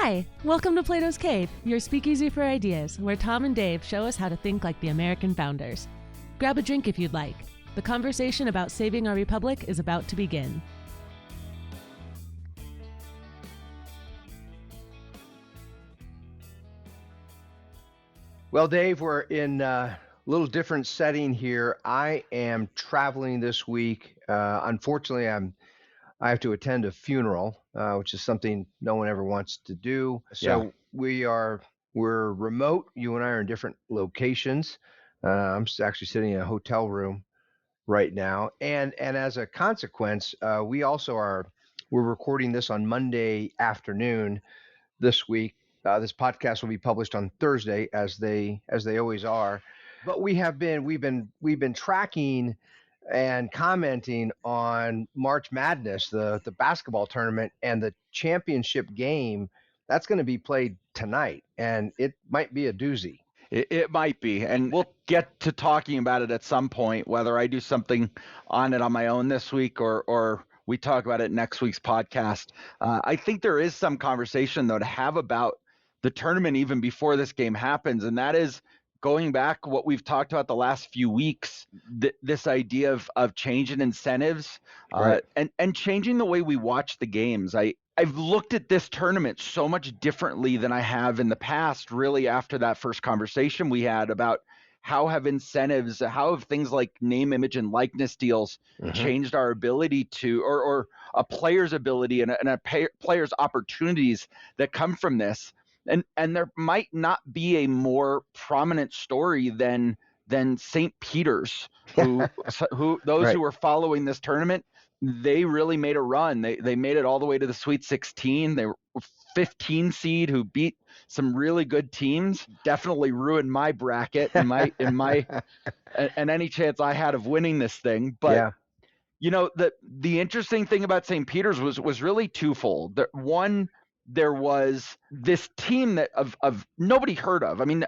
Hi, welcome to Plato's Cave, your speakeasy for ideas, where Tom and Dave show us how to think like the American founders. Grab a drink if you'd like. The conversation about saving our republic is about to begin. Well, Dave, we're in a little different setting here. I am traveling this week. Unfortunately, I have to attend a funeral, which is something no one ever wants to do. So we're remote. You and I are in different locations. I'm actually sitting in a hotel room right now, and as a consequence, we're recording this on Monday afternoon this week. This podcast will be published on Thursday, as they always are. But we've been tracking and commenting on March Madness, the basketball tournament, and the championship game that's going to be played tonight, and it might be a doozy. It might be, and we'll get to talking about it at some point, whether I do something on it on my own this week or we talk about it next week's podcast. I think there is some conversation, though, to have about the tournament even before this game happens, and that is going back what we've talked about the last few weeks, this idea of changing incentives, Right. and changing the way we watch the games. I've looked at this tournament so much differently than I have in the past, really, after that first conversation we had about how have things like name, image, and likeness deals changed our ability to, or a player's ability and a player's opportunities that come from this. And there might not be a more prominent story than St. Peter's, who Right. who were following this tournament. They really made a run. They made it all the way to the Sweet 16. They were 15 seed who beat some really good teams. Definitely ruined my bracket and any chance I had of winning this thing. But Yeah. you know, the interesting thing about St. Peter's was really twofold. One, there was this team that of nobody heard of. I mean,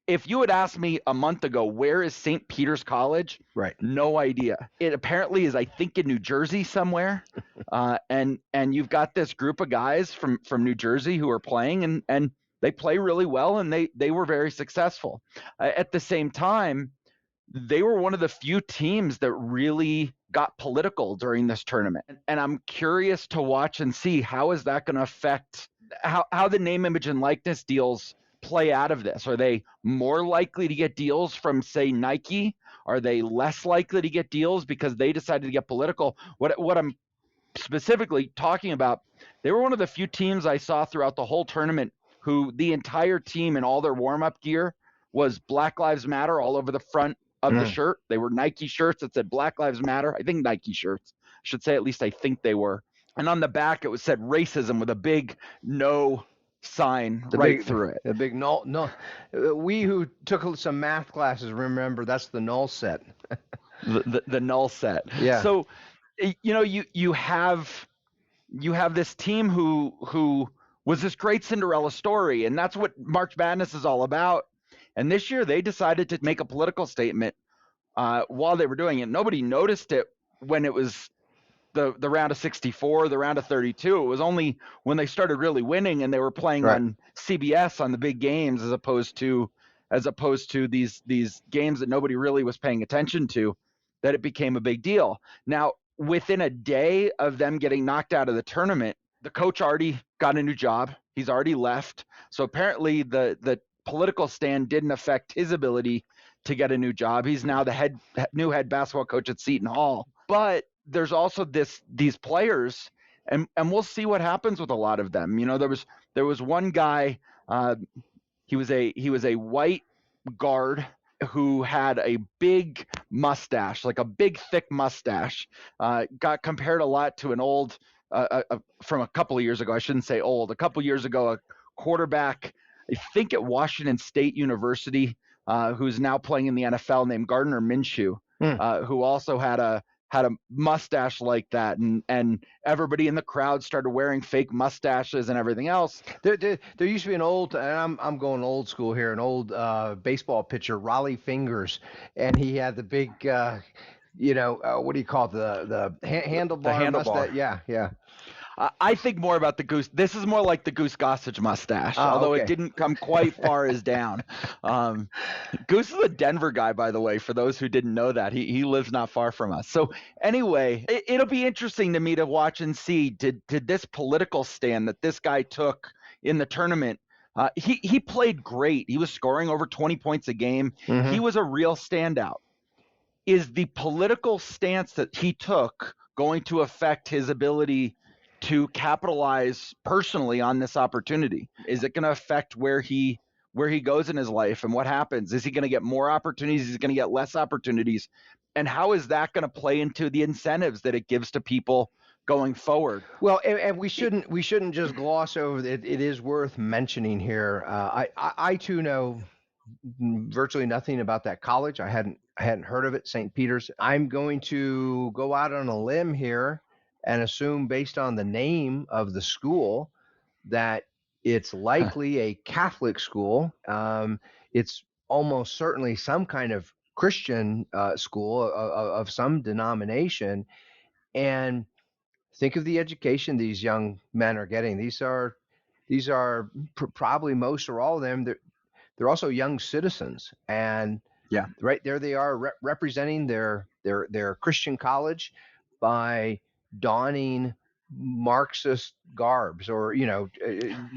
if you had asked me a month ago, where is St. Peter's College? Right. No idea. It apparently is, I think, in New Jersey somewhere. And you've got this group of guys from New Jersey who are playing, and they play really well, and they were very successful. At the same time, they were one of the few teams that really got political during this tournament. And I'm curious to watch and see how is that going to affect how the name, image, and likeness deals play out of this. Are they more likely to get deals from, say, Nike? Are they less likely to get deals because they decided to get political? What I'm specifically talking about, they were one of the few teams I saw throughout the whole tournament who the entire team and all their warm-up gear was Black Lives Matter all over the front of the shirt. They were Nike shirts that said Black Lives Matter. I think Nike shirts. I should say, at least I think they were. And on the back, it said racism with a big no sign through it. The big null. No, we who took some math classes remember that's the null set. the null set. Yeah. So, you know, you have this team who was this great Cinderella story, and that's what March Madness is all about. And this year they decided to make a political statement while they were doing it. Nobody noticed it when it was the round of 64, the round of 32. It was only when they started really winning and they were playing on CBS on the big games as opposed to these games that nobody really was paying attention to that it became a big deal. Now, within a day of them getting knocked out of the tournament, the coach already got a new job. He's already left. So apparently the political stand didn't affect his ability to get a new job. He's now the new head basketball coach at Seton Hall. But there's also these players, and we'll see what happens with a lot of them. You know, there was one guy, he was a white guard who had a big mustache, like a big thick mustache. Got compared a lot to an old from a couple of years ago. I shouldn't say old. A couple of years ago, a quarterback, I think at Washington State University, who's now playing in the NFL, named Gardner Minshew, who also had a mustache like that, and everybody in the crowd started wearing fake mustaches and everything else. There used to be an old, and I'm going old school here, an old baseball pitcher, Raleigh Fingers, and he had the big, what do you call it, the handlebar? The handlebar. Yeah. I think more about the Goose. This is more like the Goose Gossage mustache, Ah, although okay. it didn't come quite far as down. Goose is a Denver guy, by the way, for those who didn't know that. He lives not far from us. So anyway, it'll be interesting to me to watch and see, did this political stand that this guy took in the tournament, he played great. He was scoring over 20 points a game. Mhm. He was a real standout. Is the political stance that he took going to affect his ability to capitalize personally on this opportunity? Is it going to affect where he goes in his life and what happens? Is he going to get more opportunities? Is he going to get less opportunities? And how is that going to play into the incentives that it gives to people going forward? Well, and we shouldn't just gloss over it. It is worth mentioning here. I too know virtually nothing about that college. I hadn't heard of it, St. Peter's. I'm going to go out on a limb here and assume, based on the name of the school, that it's likely a Catholic school. It's almost certainly some kind of Christian school of some denomination. And think of the education these young men are getting. These are probably most or all of them. They're also young citizens, and Yeah. right there they are representing their Christian college by donning Marxist garbs, or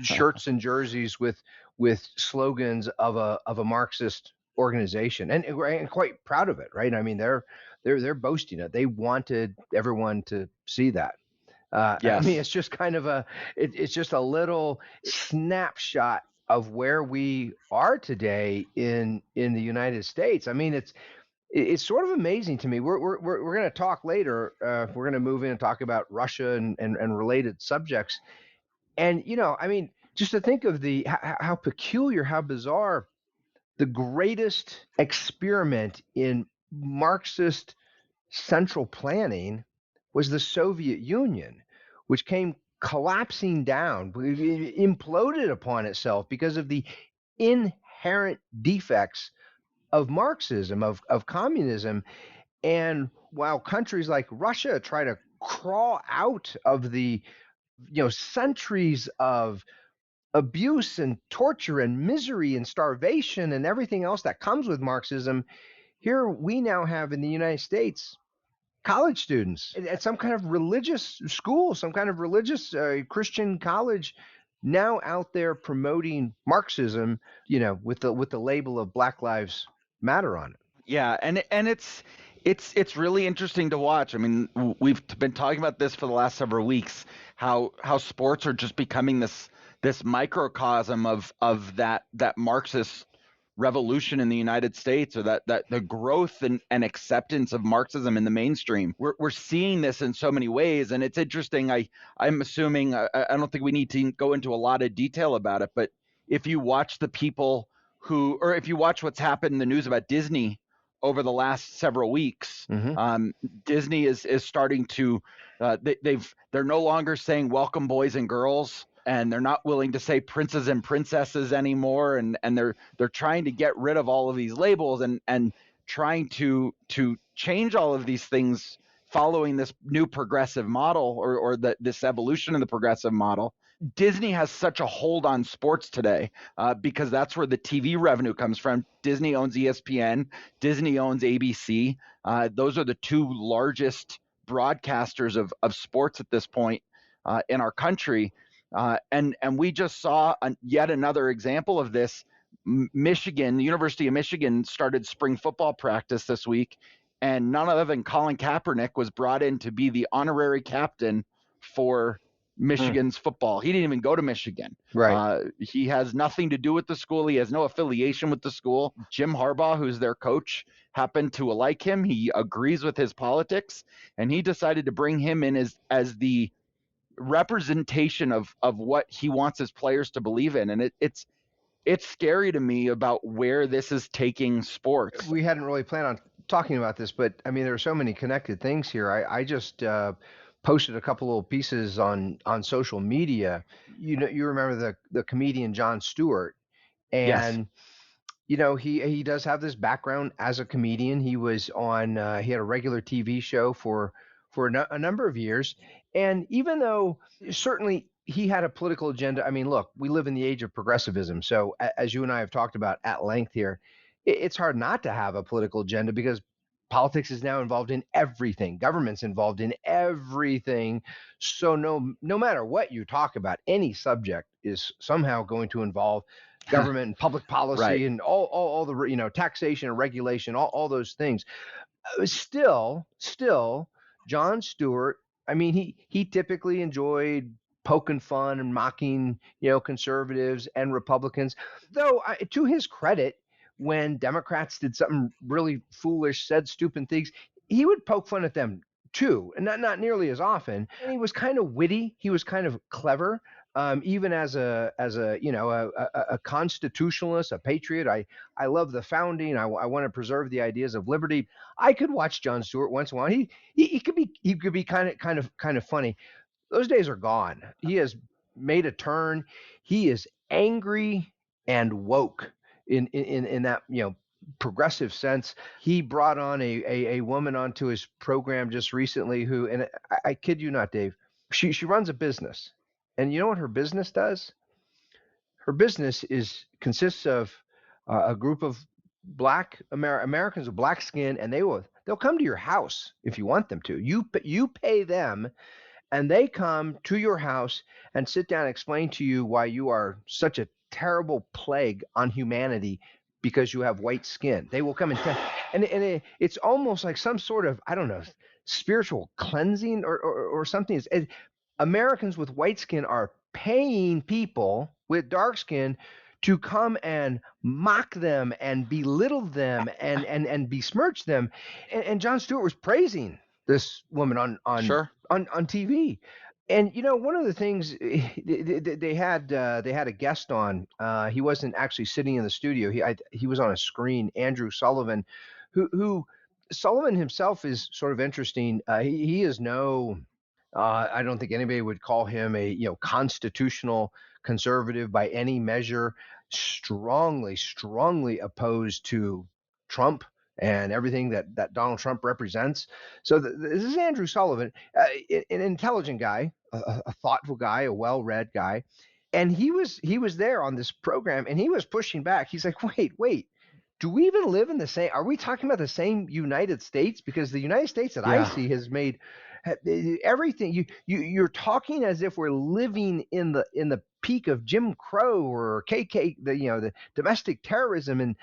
shirts and jerseys with slogans of a Marxist organization, and quite proud of it, right? I mean, they're boasting it. They wanted everyone to see that. I Yes. mean, it's just kind of it's just a little snapshot of where we are today in the United States. I mean, it's sort of amazing to me. We're going to talk later. We're going to move in and talk about Russia and related subjects. And I mean, just to think of how peculiar, how bizarre, the greatest experiment in Marxist central planning was the Soviet Union, which came collapsing down, imploded upon itself because of the inherent defects of Marxism, of communism. And while countries like Russia try to crawl out of the centuries of abuse and torture and misery and starvation and everything else that comes with Marxism, here we now have in the United States college students at some kind of religious school, some kind of religious Christian college, now out there promoting Marxism, with the label of Black Lives Matter on it. Yeah, and it's really interesting to watch. I mean, we've been talking about this for the last several weeks, how sports are just becoming this microcosm of that Marxist revolution in the United States, or that the growth and acceptance of Marxism in the mainstream. We're seeing this in so many ways, and it's interesting. I'm assuming I don't think we need to go into a lot of detail about it, but if you watch the people or if you watch what's happened in the news about Disney over the last several weeks, Disney is starting to they're no longer saying welcome boys and girls, and they're not willing to say princes and princesses anymore, and they're trying to get rid of all of these labels and trying to change all of these things following this new progressive model, or this evolution of the progressive model. Disney has such a hold on sports today because that's where the TV revenue comes from. Disney owns ESPN, Disney owns ABC. Those are the two largest broadcasters of sports at this point in our country. And we just saw yet another example of this. Michigan, the University of Michigan, started spring football practice this week, and none other than Colin Kaepernick was brought in to be the honorary captain for Michigan's football. He didn't even go to Michigan. Right. He has nothing to do with the school. He has no affiliation with the school. Jim Harbaugh, who's their coach, happened to like him. He agrees with his politics, and he decided to bring him in as the representation of what he wants his players to believe in. And it's scary to me about where this is taking sports. We hadn't really planned on talking about this, but I mean, there are so many connected things here. I just posted a couple little pieces on social media. You remember the comedian Jon Stewart, and Yes. he does have this background as a comedian. He was on he had a regular TV show for a number of years, And even though certainly he had a political agenda, I mean, look, we live in the age of progressivism. So, as you and I have talked about at length here, it's hard not to have a political agenda because politics is now involved in everything. Government's involved in everything. So no matter what you talk about, any subject is somehow going to involve government and public policy Right. and all the taxation and regulation, all those things. Still, Jon Stewart. I mean, he typically enjoyed poking fun and mocking, conservatives and Republicans. Though, to his credit, when Democrats did something really foolish, said stupid things, he would poke fun at them too, and not nearly as often. And he was kind of witty. He was kind of clever. Even as a constitutionalist, a patriot, I love the founding. I want to preserve the ideas of liberty. I could watch Jon Stewart once in a while. He could be kind of funny. Those days are gone. He has made a turn. He is angry and woke in that progressive sense. He brought on a woman onto his program just recently who, and I kid you not, Dave, she runs a business. And you know what her business does? Her business consists of a group of black Americans with black skin, and they'll come to your house if you want them to. You pay them, and they come to your house and sit down and explain to you why you are such a terrible plague on humanity because you have white skin. They will come and it's almost like some sort of, I don't know, spiritual cleansing or something. Americans with white skin are paying people with dark skin to come and mock them and belittle them and besmirch them. And Jon Stewart was praising this woman on TV. And one of the things they had a guest on. He wasn't actually sitting in the studio. He was on a screen. Andrew Sullivan, who Sullivan himself is sort of interesting. He is no. I don't think anybody would call him a constitutional conservative by any measure. Strongly opposed to Trump and everything that Donald Trump represents. So this is Andrew Sullivan, an intelligent guy, a thoughtful guy, a well-read guy, and he was there on this program, and he was pushing back. He's like, wait. Do we even live in the same? Are we talking about the same United States? Because the United States that I see has made everything. You're talking as if we're living in the peak of Jim Crow or KK, the domestic terrorism, and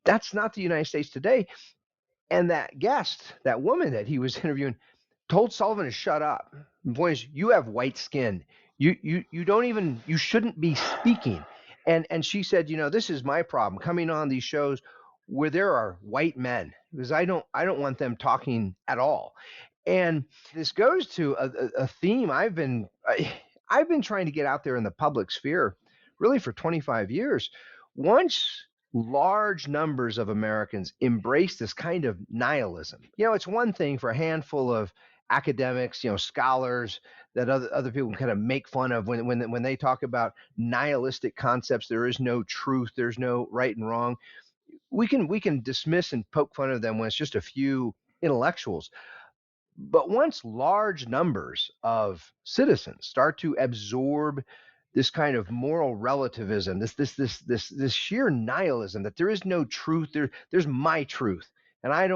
that's not the United States today. And that guest, that woman that he was interviewing, told Sullivan to shut up. Boys, you have white skin. You shouldn't be speaking. And she said, this is my problem coming on these shows where there are white men, because I don't want them talking at all. And this goes to a theme I've been trying to get out there in the public sphere really for 25 years. Once large numbers of Americans embrace this kind of nihilism, it's one thing for a handful of academics, scholars that other people kind of make fun of when they talk about nihilistic concepts. There is no truth. There's no right and wrong. We can dismiss and poke fun of them when it's just a few intellectuals. But once large numbers of citizens start to absorb this kind of moral relativism, this sheer nihilism that there is no truth, there's my truth, and I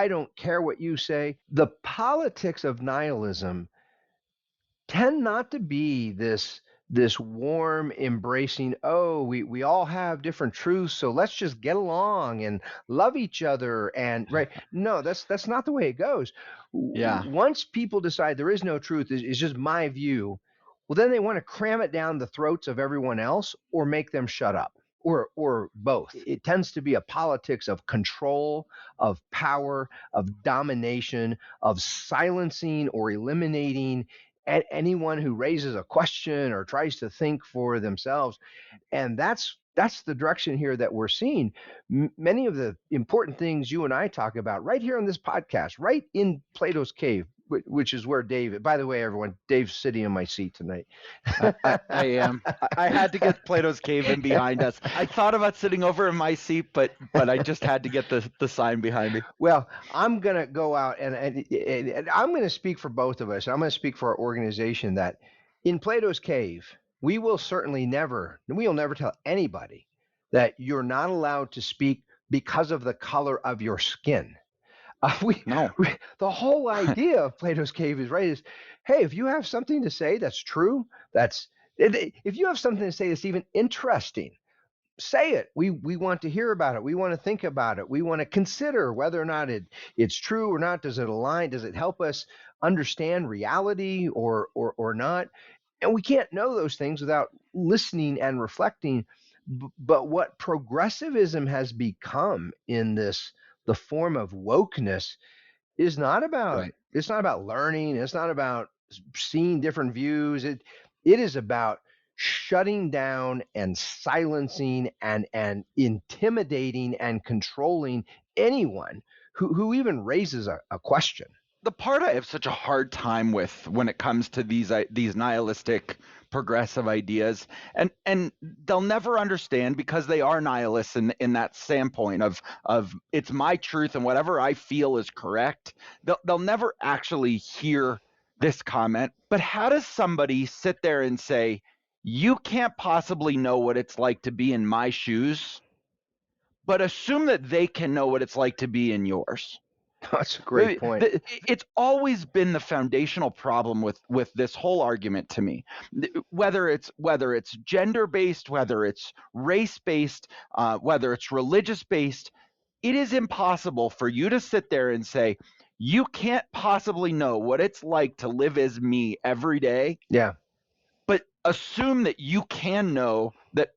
don't care what you say. The politics of nihilism tend not to be this warm, embracing, we all have different truths, so let's just get along and love each other. And right, no, that's not the way it goes. Once people decide there is no truth, is just my view, well, then they want to cram it down the throats of everyone else or make them shut up, or both. It tends to be a politics of control, of power, of domination, of silencing or eliminating anyone who raises a question or tries to think for themselves. And that's the direction here that we're seeing. Many of the important things you and I talk about right here on this podcast, right in Plato's Cave, which is where Dave. By the way, everyone, Dave's sitting in my seat tonight. I am. I had to get Plato's Cave in behind us. I thought about sitting over in my seat, but I just had to get the sign behind me. Well, I'm going to go out and I'm going to speak for both of us. I'm going to speak for our organization that in Plato's Cave, we'll never tell anybody that you're not allowed to speak because of the color of your skin. The whole idea of Plato's Cave is, hey, if you have something to say that's true, if you have something to say that's even interesting, say it. We want to hear about it. We want to think about it. We want to consider whether or not it's true or not. Does it align? Does it help us understand reality or not? And we can't know those things without listening and reflecting. But what progressivism has become in the form of wokeness is not about It's not about learning. It's not about seeing different views. It is about shutting down and silencing and intimidating and controlling anyone who even raises a question. The part I have such a hard time with when it comes to these nihilistic progressive ideas, and they'll never understand because they are nihilists in that standpoint of it's my truth and whatever I feel is correct. They'll never actually hear this comment. But how does somebody sit there and say, you can't possibly know what it's like to be in my shoes, but assume that they can know what it's like to be in yours? That's a great point. It's always been the foundational problem with this whole argument to me, whether it's gender-based, whether it's race-based, whether it's religious-based. It is impossible for you to sit there and say, you can't possibly know what it's like to live as me every day. Yeah. But assume that you can know that.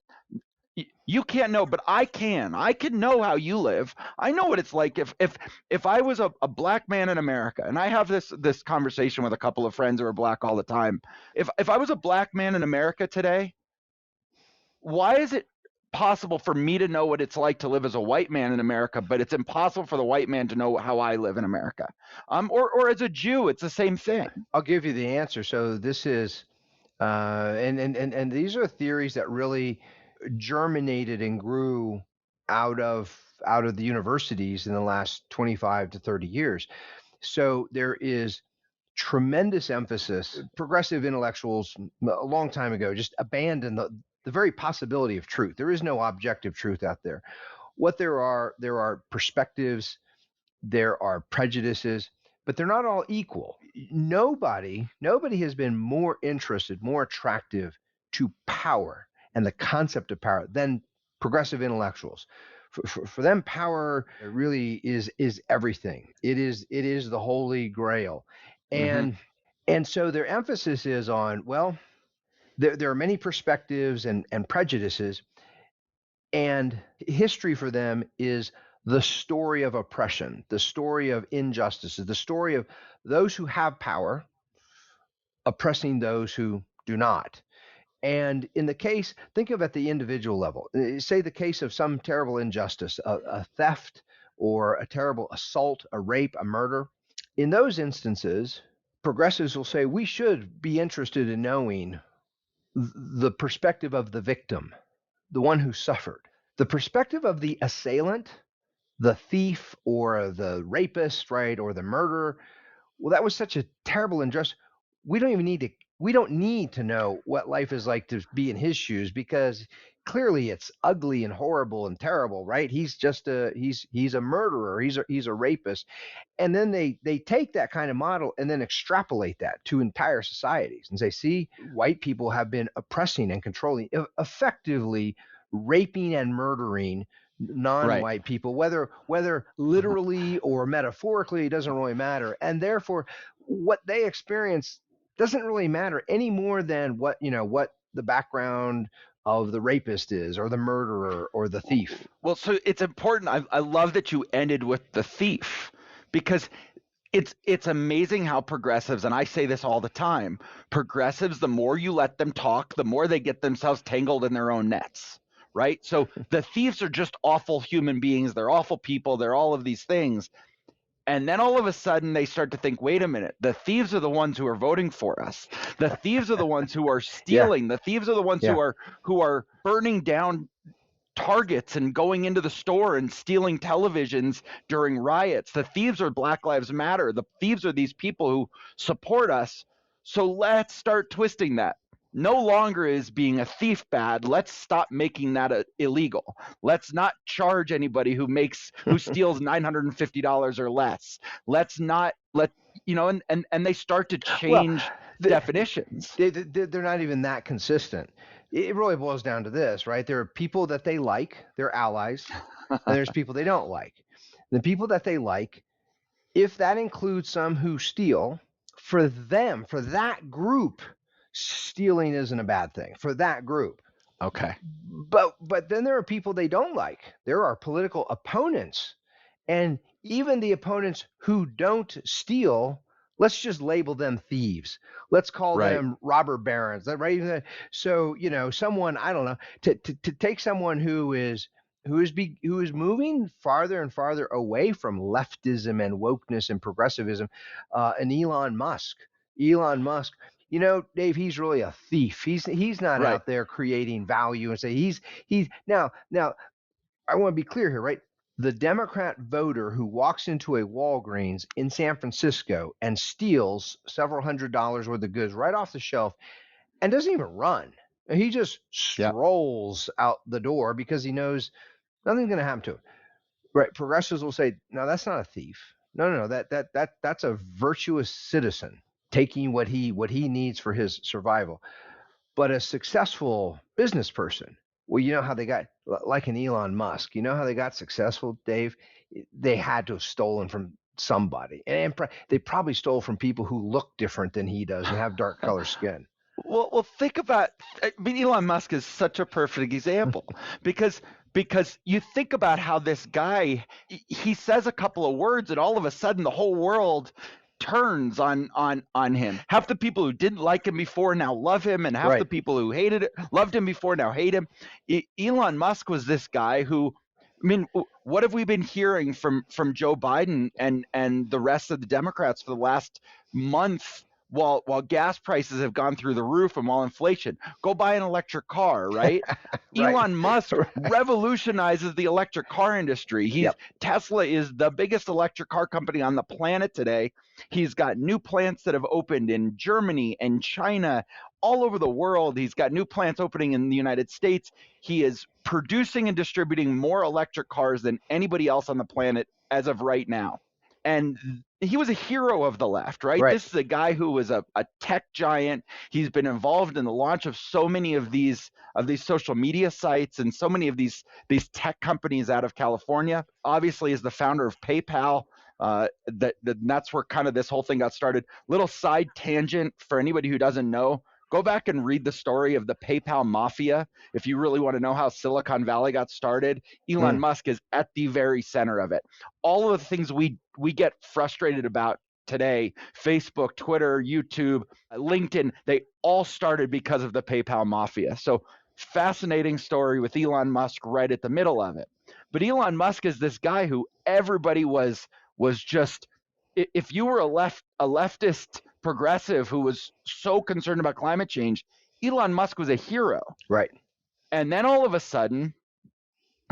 You can't know, but I can. I can know how you live. I know what it's like if I was a black man in America, and I have this conversation with a couple of friends who are black all the time. If I was a black man in America today, why is it possible for me to know what it's like to live as a white man in America, but it's impossible for the white man to know how I live in America? Or as a Jew, it's the same thing. I'll give you the answer. So this is, and these are theories that really germinated and grew out of the universities in the last 25 to 30 years. So there is tremendous emphasis. Progressive intellectuals a long time ago just abandoned the very possibility of truth. There is no objective truth out there. What there are perspectives, there are prejudices, but they're not all equal. Nobody has been more interested, more attractive to power and the concept of power than progressive intellectuals. For them, power really is everything. It is the holy grail, and so their emphasis is on, well, there are many perspectives and prejudices, and history for them is the story of oppression, the story of injustices, the story of those who have power oppressing those who do not. And in the case, think of at the individual level, say the case of some terrible injustice, a theft or a terrible assault, a rape, a murder. In those instances, progressives will say we should be interested in knowing the perspective of the victim, the one who suffered. The perspective of the assailant, the thief or the rapist, right, or the murderer, well, that was such a terrible injustice. We don't need to know what life is like to be in his shoes, because clearly it's ugly and horrible and terrible, right? He's just he's a murderer, he's a rapist. And then they take that kind of model and then extrapolate that to entire societies and say, see, white people have been oppressing and controlling, effectively raping and murdering non-white people, whether literally or metaphorically, it doesn't really matter. And therefore what they experience doesn't really matter any more than what the background of the rapist is, or the murderer, or the thief. Well, so it's important. I love that you ended with the thief, because it's amazing how progressives, and I say this all the time, progressives, the more you let them talk, the more they get themselves tangled in their own nets, right? So the thieves are just awful human beings. They're awful people. They're all of these things. And then all of a sudden they start to think, wait a minute, the thieves are the ones who are voting for us. The thieves are the ones who are stealing. The thieves are the ones who are burning down Targets and going into the store and stealing televisions during riots. The thieves are Black Lives Matter. The thieves are these people who support us. So let's start twisting that. No longer is being a thief bad. Let's stop making that illegal. Let's not charge anybody who steals $950 or less. Let's not and they start to change definitions. They're not even that consistent. It really boils down to this, right? There are people that they like, they're allies, and there's people they don't like. The people that they like, if that includes some who steal, for them, for that group, stealing isn't a bad thing for that group. Okay. But then there are people they don't like. There are political opponents, and even the opponents who don't steal, let's just label them thieves. Let's call them robber barons. Right? So someone, I don't know, to take someone who is moving farther and farther away from leftism and wokeness and progressivism, and Elon Musk. Dave, he's really a thief. He's not out there creating value and say he's now. I want to be clear here, right? The Democrat voter who walks into a Walgreens in San Francisco and steals several $100s worth of goods right off the shelf and doesn't even run. He just strolls out the door because he knows nothing's going to happen to him. Right? Progressives will say, no, that's not a thief. No, that's a virtuous citizen taking what he needs for his survival. But a successful business person, well, you know how they got, like an Elon Musk, you know how they got successful, Dave? They had to have stolen from somebody. And they probably stole from people who look different than he does and have dark color skin. Well, think about, Elon Musk is such a perfect example because you think about how this guy, he says a couple of words and all of a sudden the whole world turns on him. Half the people who didn't like him before now love him, and half the people who loved him before now hate him. Elon Musk was this guy who, what have we been hearing from Joe Biden and the rest of the Democrats for the last month? While gas prices have gone through the roof and while inflation, go buy an electric car, right? Elon Musk revolutionizes the electric car industry. Tesla is the biggest electric car company on the planet today. He's got new plants that have opened in Germany and China, all over the world. He's got new plants opening in the United States. He is producing and distributing more electric cars than anybody else on the planet as of right now. And he was a hero of the left, right? This is a guy who was a tech giant. He's been involved in the launch of so many of these social media sites and so many of these tech companies out of California. Obviously, is the founder of PayPal. That's where kind of this whole thing got started. Little side tangent for anybody who doesn't know. Go back and read the story of the PayPal mafia. If you really want to know how Silicon Valley got started, Elon Musk is at the very center of it. All of the things we get frustrated about today, Facebook, Twitter, YouTube, LinkedIn, they all started because of the PayPal mafia. So fascinating story with Elon Musk right at the middle of it. But Elon Musk is this guy who everybody was just, if you were a leftist progressive who was so concerned about climate change, Elon Musk was a hero. Right. And then all of a sudden,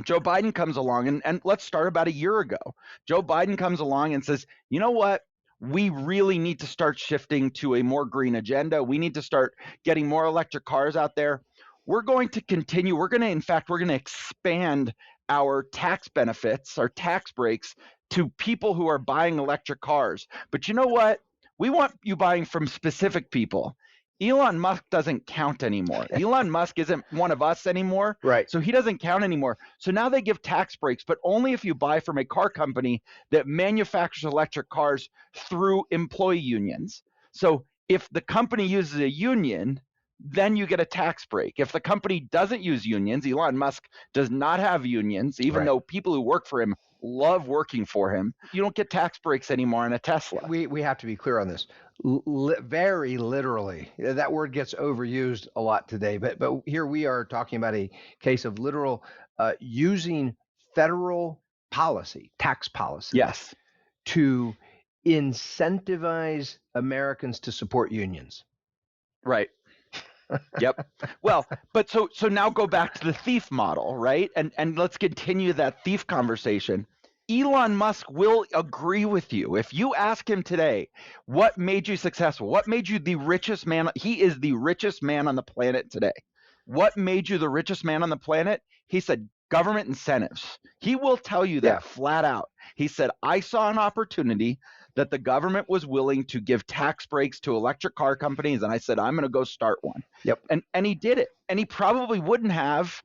Joe Biden comes along, and let's start about a year ago. Joe Biden comes along and says, you know what? We really need to start shifting to a more green agenda. We need to start getting more electric cars out there. We're going to continue. We're going to expand our tax benefits, our tax breaks to people who are buying electric cars. But you know what? We want you buying from specific people. Elon Musk doesn't count anymore. Elon Musk isn't one of us anymore. Right. So he doesn't count anymore. So now they give tax breaks, but only if you buy from a car company that manufactures electric cars through employee unions. So if the company uses a union, then you get a tax break. If the company doesn't use unions, Elon Musk does not have unions, even though people who work for him love working for him, you don't get tax breaks anymore in a Tesla. We have to be clear on this. Very literally, that word gets overused a lot today, but here we are talking about a case of literal using federal policy, tax policy, to incentivize Americans to support unions. Right. Yep. Well, but so now go back to the thief model, right? And let's continue that thief conversation. Elon Musk will agree with you. If you ask him today, what made you successful? What made you the richest man? He is the richest man on the planet today. What made you the richest man on the planet? He said government incentives. He will tell you that flat out. He said, I saw an opportunity that the government was willing to give tax breaks to electric car companies. And I said, I'm going to go start one. Yep. And he did it. And he probably wouldn't have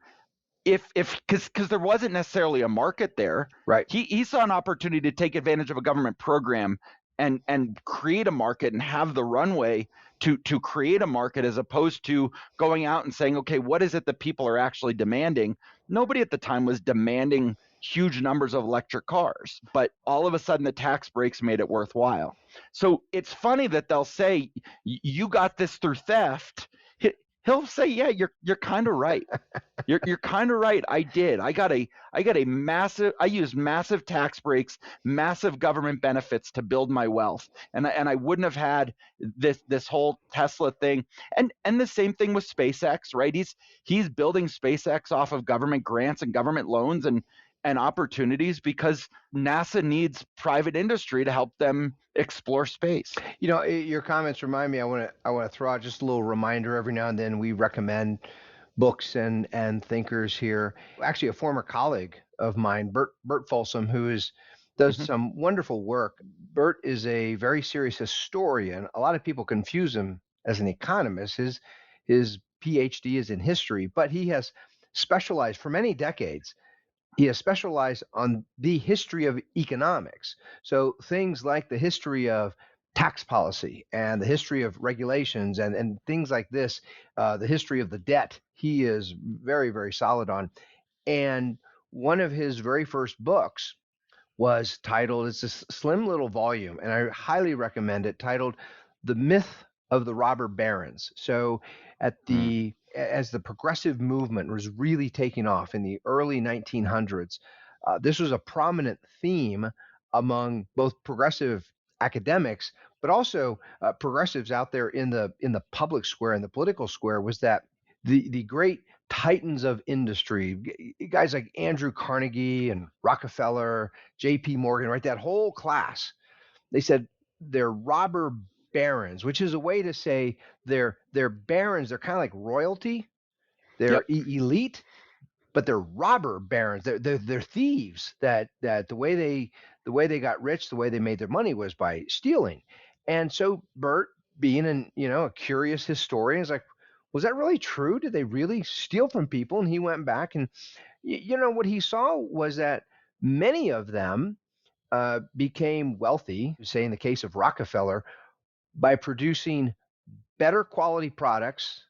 because there wasn't necessarily a market there. Right. He saw an opportunity to take advantage of a government program and create a market and have the runway to create a market, as opposed to going out and saying, okay, what is it that people are actually demanding? Nobody at the time was demanding huge numbers of electric cars, but all of a sudden the tax breaks made it worthwhile. So it's funny that they'll say, you got this through theft. He'll say, yeah, you're kind of right. You're kind of right. I did. I got a massive. I used massive tax breaks, massive government benefits to build my wealth, and I wouldn't have had this whole Tesla thing. And the same thing with SpaceX, right? He's building SpaceX off of government grants and government loans and opportunities, because NASA needs private industry to help them explore space. You know, your comments remind me, I want to throw out just a little reminder every now and then. We recommend books and thinkers here. Actually, a former colleague of mine, Bert Folsom, who does some wonderful work. Bert is a very serious historian. A lot of people confuse him as an economist. His PhD is in history, but he has specialized for many decades. He has specialized on the history of economics. So things like the history of tax policy and the history of regulations and things like this, the history of the debt, he is very, very solid on. And one of his very first books was titled, it's a slim little volume, and I highly recommend it, titled The Myth of the Robber Barons. So as the progressive movement was really taking off in the early 1900s, this was a prominent theme among both progressive academics, but also progressives out there in the public square and the political square, was that the great titans of industry, guys like Andrew Carnegie and Rockefeller, J.P. Morgan, right, that whole class, they said they're robber barons, which is a way to say they're barons. They're kind of like royalty. They're elite, but they're robber barons. They're thieves. That the way they got rich, the way they made their money was by stealing. And so Bert, being a curious historian, is like, was that really true? Did they really steal from people? And he went back, and what he saw was that many of them became wealthy, say in the case of Rockefeller, by producing better quality products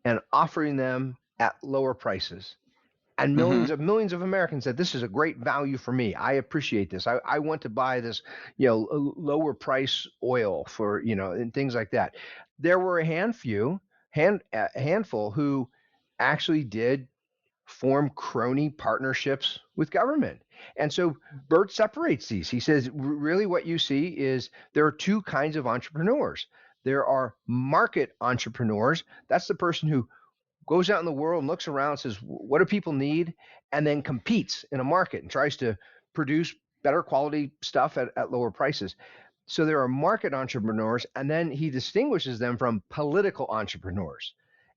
and offering them at lower prices. And millions of Americans said, this is a great value for me. I appreciate this. I want to buy this, lower price oil for, and things like that. There were a handful who actually did form crony partnerships with government. And so Bert separates these. He says, really what you see is there are two kinds of entrepreneurs. There are market entrepreneurs. That's the person who goes out in the world and looks around and says, what do people need? And then competes in a market and tries to produce better quality stuff at lower prices. So there are market entrepreneurs, and then he distinguishes them from political entrepreneurs.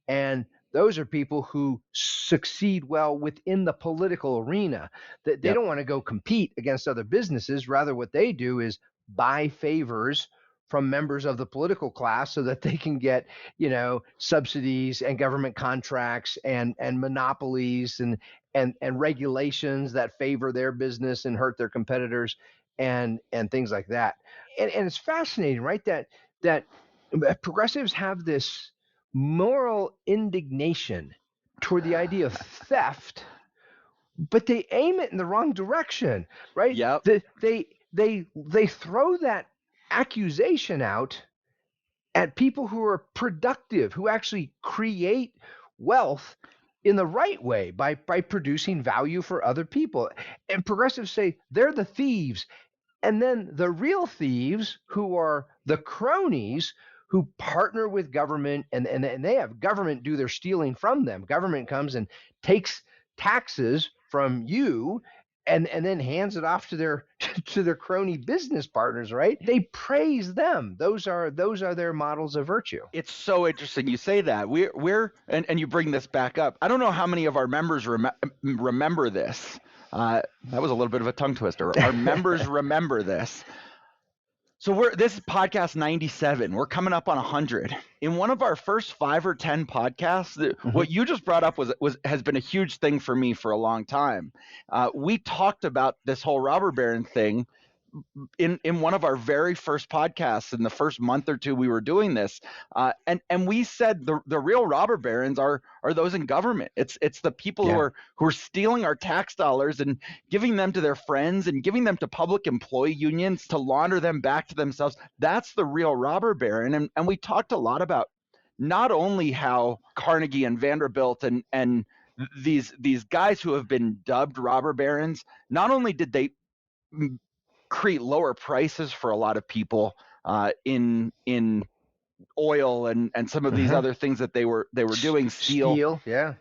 And those are people who succeed well within the political arena. That they don't want to go compete against other businesses. Rather, what they do is buy favors from members of the political class so that they can get, subsidies and government contracts and monopolies and regulations that favor their business and hurt their competitors and things like that. And it's fascinating, right? That progressives have this moral indignation toward the idea of theft, but they aim it in the wrong direction, right? Yep. They throw that accusation out at people who are productive, who actually create wealth in the right way by producing value for other people. And progressives say they're the thieves. And then the real thieves, who are the cronies who partner with government, and they have government do their stealing from them. Government comes and takes taxes from you and then hands it off to their to their crony business partners, right? They praise them. Those are their models of virtue. It's so interesting you say that. And you bring this back up. I don't know how many of our members remember this. That was a little bit of a tongue twister. Our members remember this. So this is podcast 97. We're coming up on 100. In one of our first 5 or 10 podcasts, what you just brought up has been a huge thing for me for a long time. We talked about this whole robber baron thing in one of our very first podcasts in the first month or two we were doing this, and we said the real robber barons are those in government. It's the people who are stealing our tax dollars and giving them to their friends and giving them to public employee unions to launder them back to themselves. That's the real robber baron. And we talked a lot about not only how Carnegie and Vanderbilt and these guys who have been dubbed robber barons, not only did they create lower prices for a lot of people in oil and some of these other things that they were doing, steel. Yeah.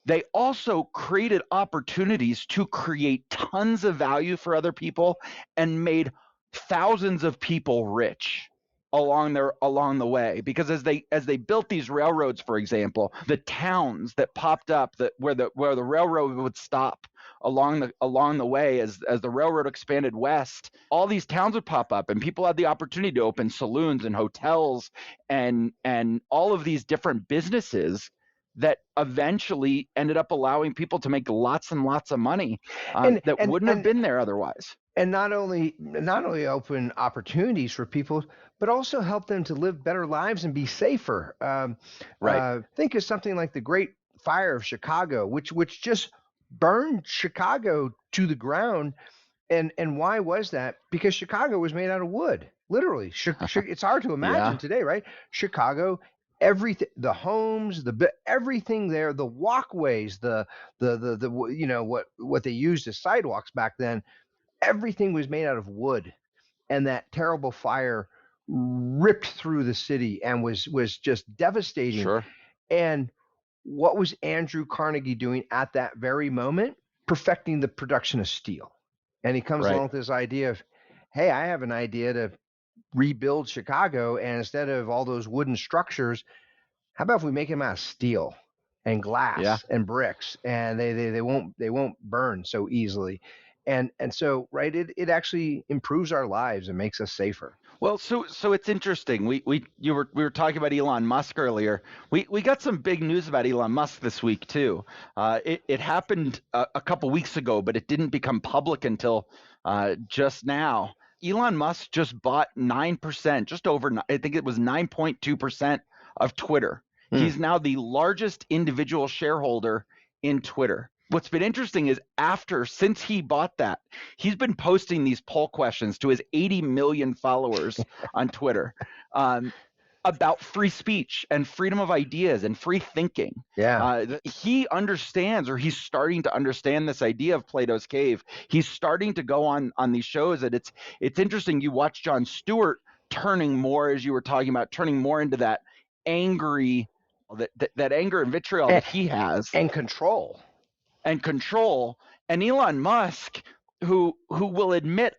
They also created opportunities to create tons of value for other people and made thousands of people rich along the way, because as they built these railroads, for example, the towns that popped up where the railroad would stop along the way, as the railroad expanded west, all these towns would pop up and people had the opportunity to open saloons and hotels and all of these different businesses that eventually ended up allowing people to make lots and lots of money that wouldn't have been there otherwise. And not only open opportunities for people, but also help them to live better lives and be safer. Think of something like the Great Fire of Chicago, which just burned Chicago to the ground. And why was that? Because Chicago was made out of wood, literally. It's hard to imagine today, right? Chicago, everything, the homes, everything there, the walkways, the what they used as sidewalks back then, everything was made out of wood. And that terrible fire ripped through the city and was just devastating. Sure. And what was Andrew Carnegie doing at that very moment? Perfecting the production of steel. And he comes along with this idea of, hey, I have an idea to rebuild Chicago, and instead of all those wooden structures, how about if we make them out of steel and glass and bricks, and they won't burn so easily. And so, right, it actually improves our lives and makes us safer. Well, so it's interesting. We were talking about Elon Musk earlier. We got some big news about Elon Musk this week too. It happened a couple weeks ago, but it didn't become public until just now. Elon Musk just bought 9%, just over, I think it was 9.2% of Twitter. He's now the largest individual shareholder in Twitter. What's been interesting is since he bought that, he's been posting these poll questions to his 80 million followers on Twitter about free speech and freedom of ideas and free thinking. He understands, or he's starting to understand, this idea of Plato's Cave. He's starting to go on these shows, and it's interesting. You watch Jon Stewart turning more, as you were talking about, turning more into that angry, that anger and vitriol that he has, and control. And Elon Musk, who will admit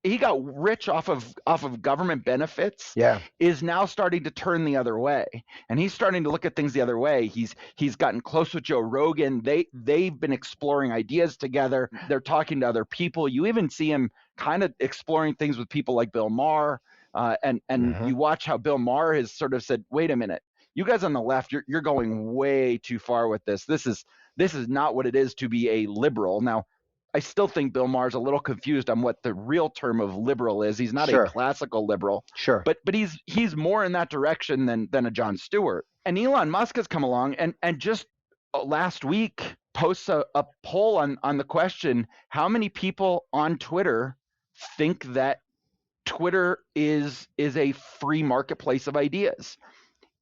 he got rich off of government benefits, is now starting to turn the other way, and he's starting to look at things the other way. He's gotten close with Joe Rogan. They've been exploring ideas together. They're talking to other people. You even see him kind of exploring things with people like Bill Maher, and you watch how Bill Maher has sort of said, wait a minute, you guys on the left, you're going way too far with this. This is not what it is to be a liberal. Now, I still think Bill Maher's a little confused on what the real term of liberal is. He's not a classical liberal. Sure. But he's more in that direction than a Jon Stewart. And Elon Musk has come along and just last week posts a poll on the question, how many people on Twitter think that Twitter is a free marketplace of ideas?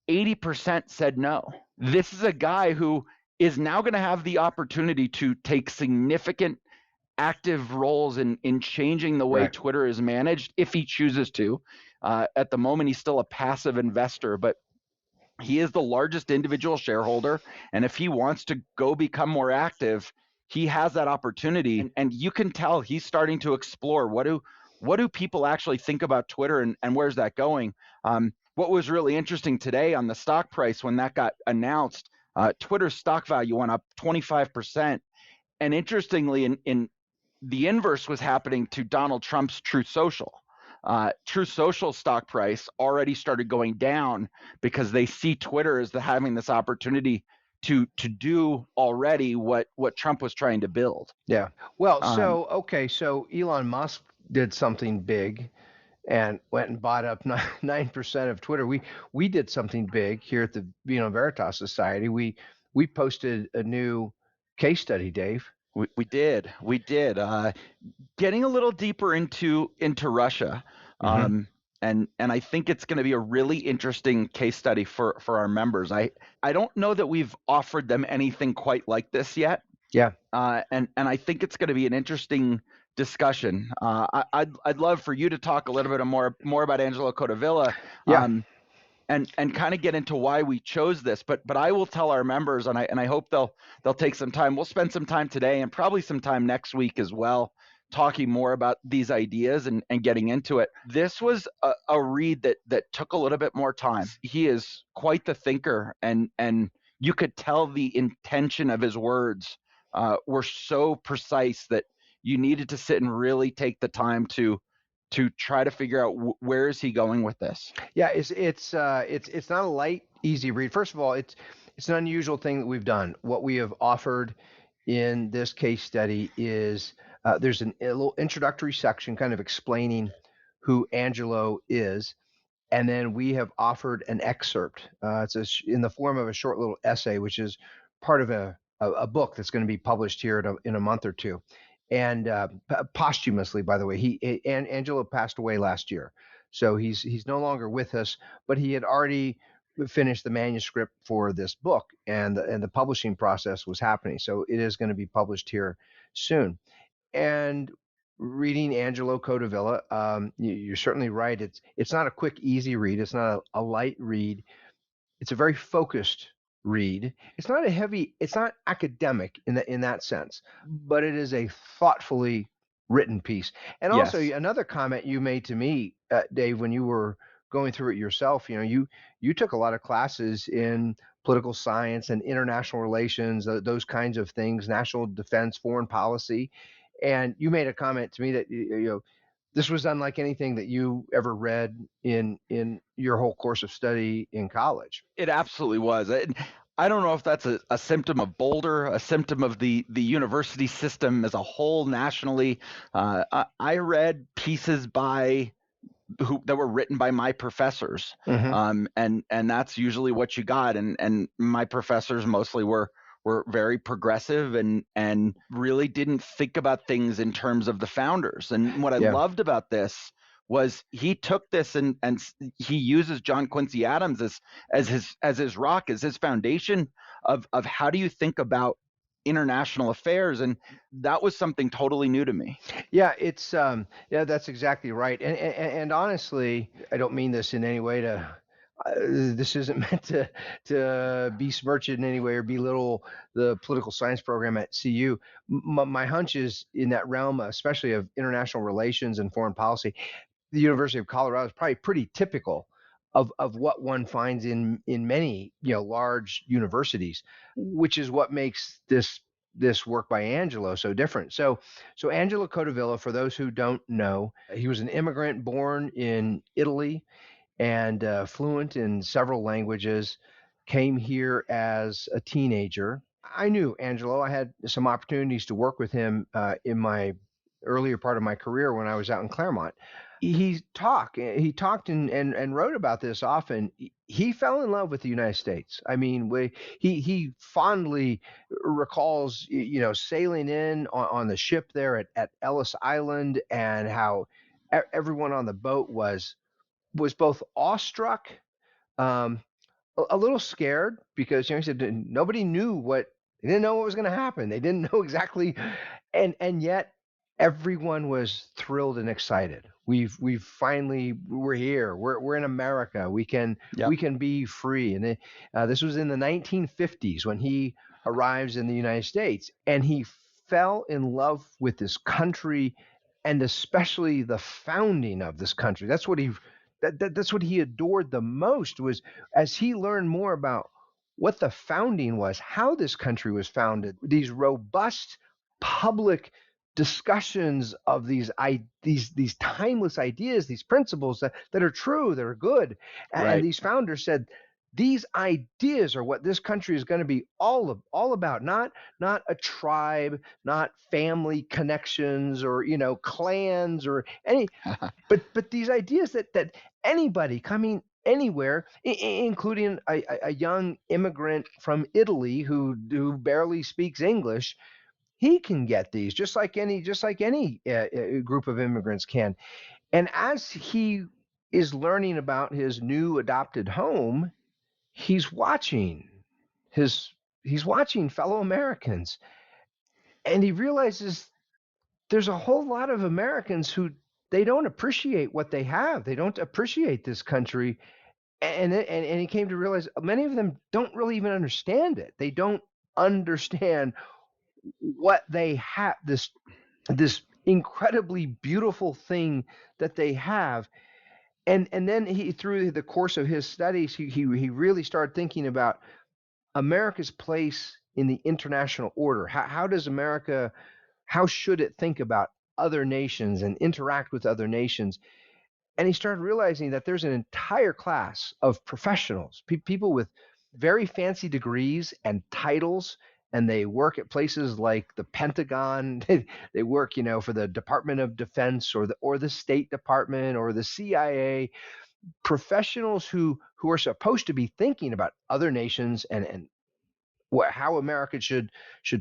80% said no. This is a guy who is now going to have the opportunity to take significant active roles in changing the way Right. Twitter is managed if he chooses to. At the moment, he's still a passive investor, but he is the largest individual shareholder. And if he wants to go become more active, he has that opportunity. And you can tell he's starting to explore what do people actually think about Twitter, and where's that going? What was really interesting today on the stock price when that got announced, Twitter's stock value went up 25%. And interestingly, in the inverse was happening to Donald Trump's Truth Social. Truth Social stock price already started going down because they see Twitter as having this opportunity to do already what Trump was trying to build. Yeah. Well, Um, so Elon Musk did something big and went and bought up 9% of Twitter. We did something big here at the Vino Veritas Society. We posted a new case study, Dave. we did. Getting a little deeper into Russia. Hmm. And I think it's going to be a really interesting case study for our members. I don't know that we've offered them anything quite like this yet. Yeah. And I think it's going to be an interesting discussion. I'd love for you to talk a little bit more about Angelo Codevilla, Yeah. and kind of get into why we chose this. But I will tell our members, and I hope they'll take some time. We'll spend some time today and probably some time next week as well, talking more about these ideas and getting into it. This was a read that took a little bit more time. He is quite the thinker, and you could tell the intention of his words were so precise that you needed to sit and really take the time to try to figure out where is he going with this. Yeah, it's not a light, easy read. First of all, it's an unusual thing that we've done. What we have offered in this case study is there's a little introductory section kind of explaining who Angelo is, and then we have offered an excerpt. In the form of a short little essay, which is part of a book that's going to be published here in a month or two. And posthumously, by the way, Angelo passed away last year, so he's no longer with us. But he had already finished the manuscript for this book, and the publishing process was happening. So it is going to be published here soon. And reading Angelo Codevilla, you're certainly right. It's not a quick, easy read. It's not a light read. It's a very focused read. It's not academic in that sense, but it is a thoughtfully written piece. And also Yes. another comment you made to me, Dave, when you were going through it yourself, you took a lot of classes in political science and international relations, those kinds of things, national defense, foreign policy. And you made a comment to me that this was unlike anything that you ever read in your whole course of study in college. It absolutely was. I don't know if that's a symptom of Boulder, a symptom of the university system as a whole nationally. I read pieces that were written by my professors, Hmm. and that's usually what you got. And my professors mostly were very progressive and really didn't think about things in terms of the founders. And what I Yeah. loved about this was he took this and he uses John Quincy Adams as his rock, as his foundation of how do you think about international affairs. And that was something totally new to me. Yeah, that's exactly right. And honestly, I don't mean this in any way to this isn't meant to besmirch it in any way or belittle the political science program at CU. My hunch is in that realm, especially of international relations and foreign policy. The University of Colorado is probably pretty typical of what one finds in many large universities, which is what makes this work by Angelo so different. So Angelo Codevilla, for those who don't know, he was an immigrant born in Italy and fluent in several languages, came here as a teenager. I knew Angelo. I had some opportunities to work with him in my earlier part of my career when I was out in Claremont. He talked and wrote about this often. He fell in love with the United States. I mean, he fondly recalls, sailing in on the ship there at Ellis Island, and how everyone on the boat was both awestruck, um, a little scared, because he said nobody knew they didn't know what was going to happen. They didn't know exactly, and yet everyone was thrilled and excited. We've finally, we're here. We're in America. Yep. We can be free. And this was in the 1950s when he arrives in the United States, and he fell in love with this country, and especially the founding of this country. That's what he adored the most, was as he learned more about what the founding was, how this country was founded, these robust public discussions of these timeless ideas, these principles that are true, that are good. And Right. these founders said, these ideas are what this country is going to be all about, not a tribe, not family connections, or clans, or any, but these ideas that anybody coming anywhere, including a young immigrant from Italy who barely speaks English, he can get these just like any group of immigrants can. And as he is learning about his new adopted home, he's watching his he's watching fellow Americans, and he realizes there's a whole lot of Americans who they don't appreciate what they have. They don't appreciate this country. And he came to realize many of them don't really even understand it. They don't understand what they have, this incredibly beautiful thing that they have. And then he, through the course of his studies, he really started thinking about America's place in the international order. How does America, how should it think about other nations and interact with other nations? And he started realizing that there's an entire class of professionals, people with very fancy degrees and titles, and they work at places like the Pentagon. They work, for the Department of Defense, or the State Department, or the CIA. Professionals who are supposed to be thinking about other nations and how America should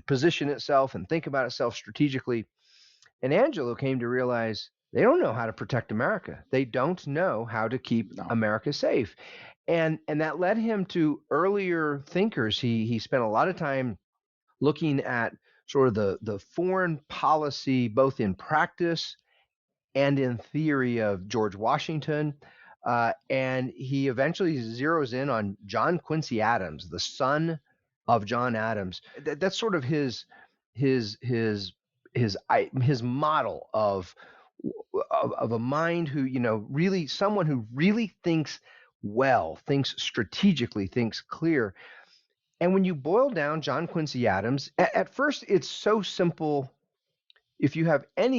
position itself and think about itself strategically. And Angelo came to realize they don't know how to protect America. They don't know how to keep No. America safe. And that led him to earlier thinkers. He spent a lot of time looking at sort of the foreign policy, both in practice and in theory, of George Washington. And he eventually zeroes in on John Quincy Adams, the son of John Adams. That's sort of his model of a mind who, really someone who really thinks well, thinks strategically, thinks clear. And when you boil down John Quincy Adams, at first it's so simple. If you have an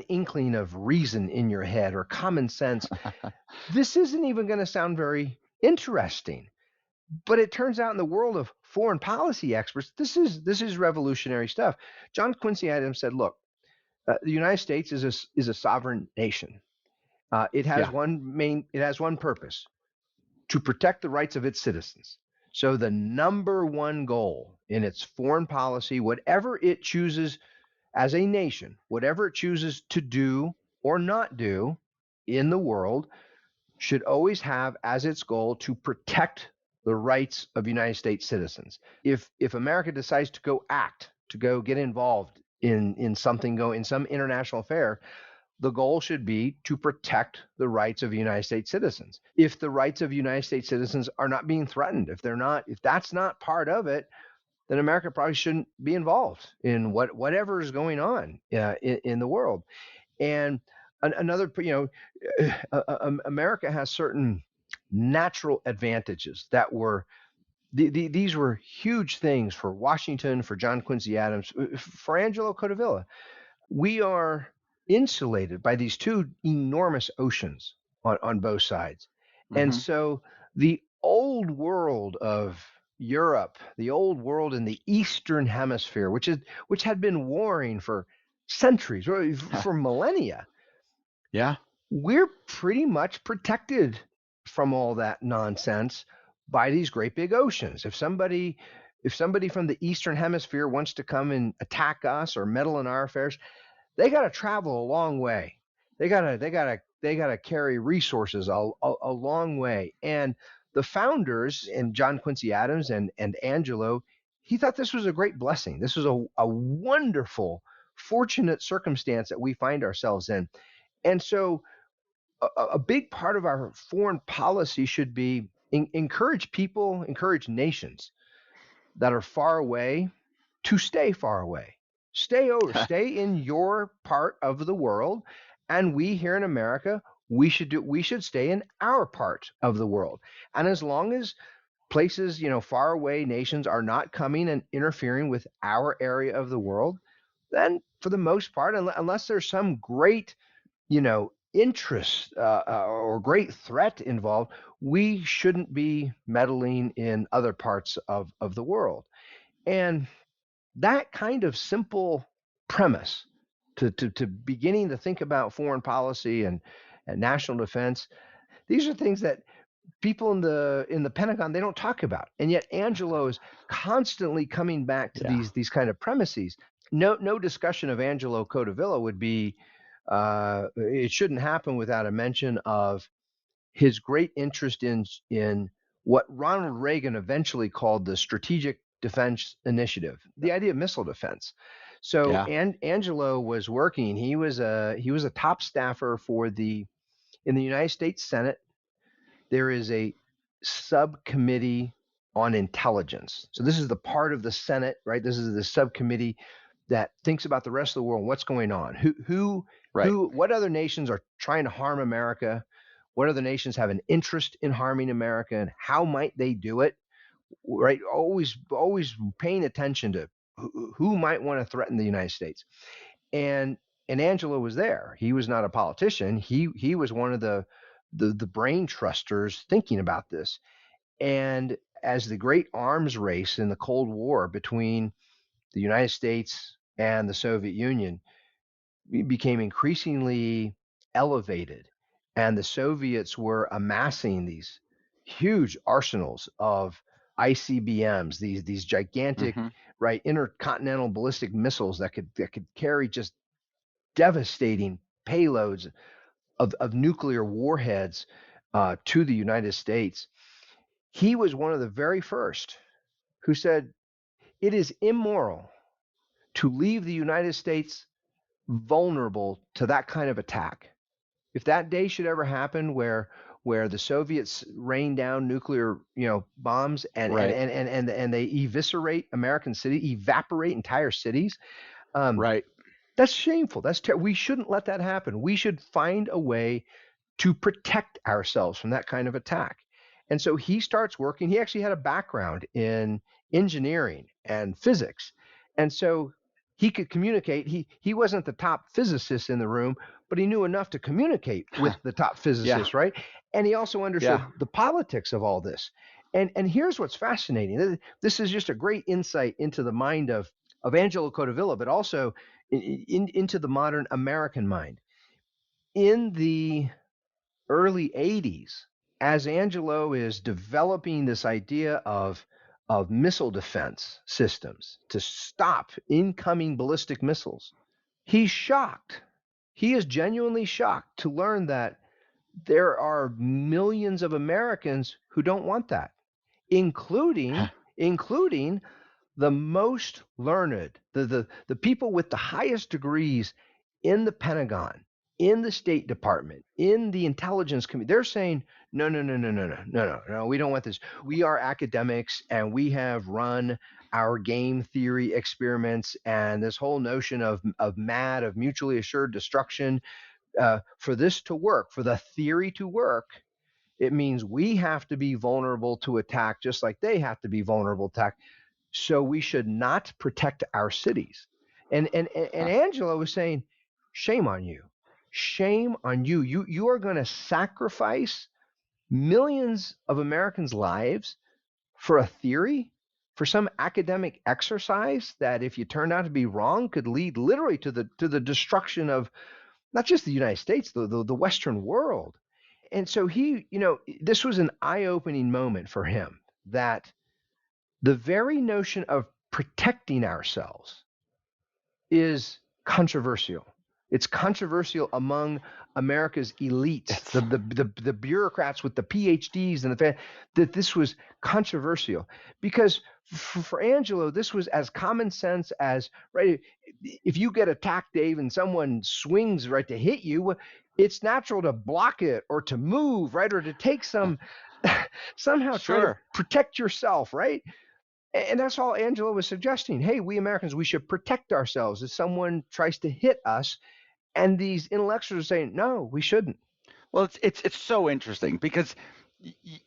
inkling of reason in your head or common sense, this isn't even going to sound very interesting. But it turns out in the world of foreign policy experts, this is revolutionary stuff. John Quincy Adams said, look, the United States is a sovereign nation. It has one purpose: to protect the rights of its citizens. So the number one goal in its foreign policy, whatever it chooses as a nation, whatever it chooses to do or not do in the world, should always have as its goal to protect the rights of United States citizens. If America decides to go get involved in something, in some international affair, the goal should be to protect the rights of United States citizens. If the rights of United States citizens are not being threatened, if that's not part of it, then America probably shouldn't be involved in whatever is going on in the world. And another, America has certain natural advantages that were these were huge things for Washington, for John Quincy Adams, for Angelo Codevilla. We are insulated by these two enormous oceans on both sides. And Mhm. so the old world of Europe, the old world in the Eastern Hemisphere, which had been warring for centuries, or for millennia, Yeah. we're pretty much protected from all that nonsense by these great big oceans. If somebody from the Eastern Hemisphere wants to come and attack us or meddle in our affairs, they got to travel a long way. They got to carry resources a long way. And the founders, and John Quincy Adams and Angelo, he thought this was a great blessing. This was a wonderful fortunate circumstance that we find ourselves in. And so a big part of our foreign policy should be encourage people, encourage nations that are far away to stay far away. Stay stay in your part of the world, and we here in America, we should stay in our part of the world. And as long as places, far away nations are not coming and interfering with our area of the world, then for the most part, unless there's some great, interest or great threat involved, we shouldn't be meddling in other parts of the world. And that kind of simple premise to beginning to think about foreign policy and national defense, these are things that people in the Pentagon, they don't talk about. And yet Angelo is constantly coming back to these kind of premises. No discussion of Angelo Codevilla would be it shouldn't happen without a mention of his great interest in what Ronald Reagan eventually called the Strategic Defense Initiative, the idea of missile defense. So Angelo was working. He was a top staffer in the United States Senate. There is a subcommittee on intelligence. So this is the part of the Senate, right? This is the subcommittee that thinks about the rest of the world, what's going on, what other nations are trying to harm America, what other nations have an interest in harming America, and how might they do it, right? Always paying attention to who might want to threaten the United States. And Angelo was there. He was not a politician. He was one of the brain trusters thinking about this. And as the great arms race in the Cold War between the United States and the Soviet Union became increasingly elevated, and the Soviets were amassing these huge arsenals of ICBMs, these gigantic, right, intercontinental ballistic missiles that could carry just devastating payloads of nuclear warheads to the United States. He was one of the very first who said it is immoral to leave the United States vulnerable to that kind of attack. If that day should ever happen where the Soviets rain down nuclear, bombs and they eviscerate American cities, evaporate entire cities, that's shameful. We shouldn't let that happen. We should find a way to protect ourselves from that kind of attack. And so he starts working. He actually had a background in engineering and physics. And so he could communicate. He wasn't the top physicist in the room, but he knew enough to communicate with the top physicists, right? And he also understood the politics of all this. And here's what's fascinating. This is just a great insight into the mind of Angelo Codevilla, but also into the modern American mind. In the early 80s, as Angelo is developing this idea of missile defense systems to stop incoming ballistic missiles, he's shocked. He is genuinely shocked to learn that there are millions of Americans who don't want that, including the most learned, the people with the highest degrees in the Pentagon, in the State Department, in the intelligence community. They're saying, no, we don't want this. We are academics, and we have run our game theory experiments, and this whole notion of MAD, of mutually assured destruction, for this to work, for the theory to work, it means we have to be vulnerable to attack just like they have to be vulnerable to attack. So we should not protect our cities. And Angelo was saying, shame on you. Shame on you. You are going to sacrifice millions of Americans' lives for a theory, for some academic exercise that, if you turned out to be wrong, could lead literally to the destruction of not just the United States, the Western world. And so this was an eye-opening moment for him, that the very notion of protecting ourselves is controversial. It's controversial among America's elites, the bureaucrats with the PhDs, and that this was controversial because for Angelo, this was as common sense as, right, if you get attacked, Dave, and someone swings right to hit you, it's natural to block it or to move, right, or to take some somehow try to Sure. protect yourself, right? And that's all Angela was suggesting. Hey, we Americans, we should protect ourselves if someone tries to hit us. And these intellectuals are saying, no, we shouldn't. Well, it's so interesting because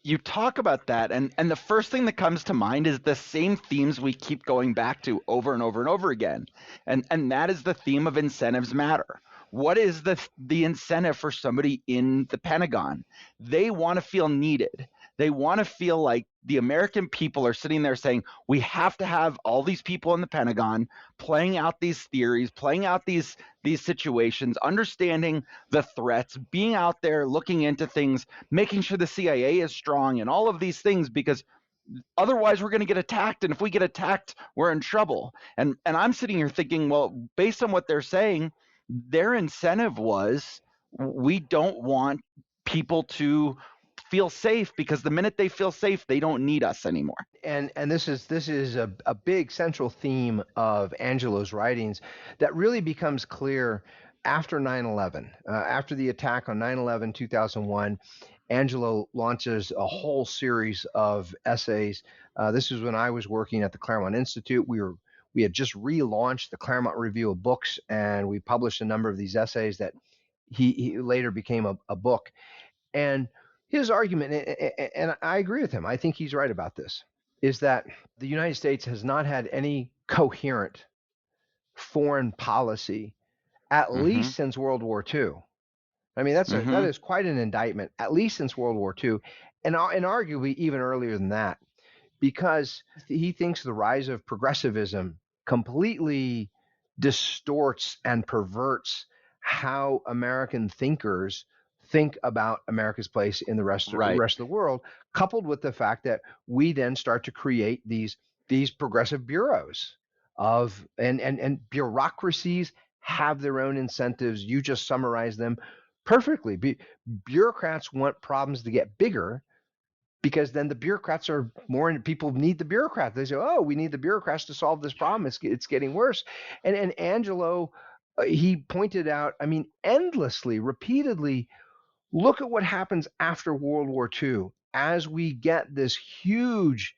you talk about that, and the first thing that comes to mind is the same themes we keep going back to over and over and over again, and that is the theme of incentives matter. What is the incentive for somebody in the Pentagon? They want to feel needed. They want to feel like the American people are sitting there saying, we have to have all these people in the Pentagon playing out these theories, playing out these situations, understanding the threats, being out there looking into things, making sure the CIA is strong and all of these things, because otherwise we're going to get attacked, and if we get attacked, we're in trouble. And I'm sitting here thinking, well, based on what they're saying, their incentive was, we don't want people to feel safe, because the minute they feel safe, they don't need us anymore. And this is a big central theme of Angelo's writings that really becomes clear after 9/11. After the attack on 9/11, 2001, Angelo launches a whole series of essays. This is when I was working at the Claremont Institute. We had just relaunched the Claremont Review of Books, and we published a number of these essays that he later became a book. And his argument, and I agree with him, I think he's right about this, is that the United States has not had any coherent foreign policy, at least since World War II. I mean, that is quite an indictment, at least since World War II, and arguably even earlier than that, because he thinks the rise of progressivism completely distorts and perverts how American thinkers think about America's place in the rest of the world, coupled with the fact that we then start to create these progressive bureaus and bureaucracies have their own incentives. You just summarize them perfectly. Bureaucrats want problems to get bigger, because then the bureaucrats are more, people need the bureaucrats. They say, oh, we need the bureaucrats to solve this problem. It's getting worse. And Angelo, he pointed out, I mean, endlessly, repeatedly, look at what happens after World War II as we get this huge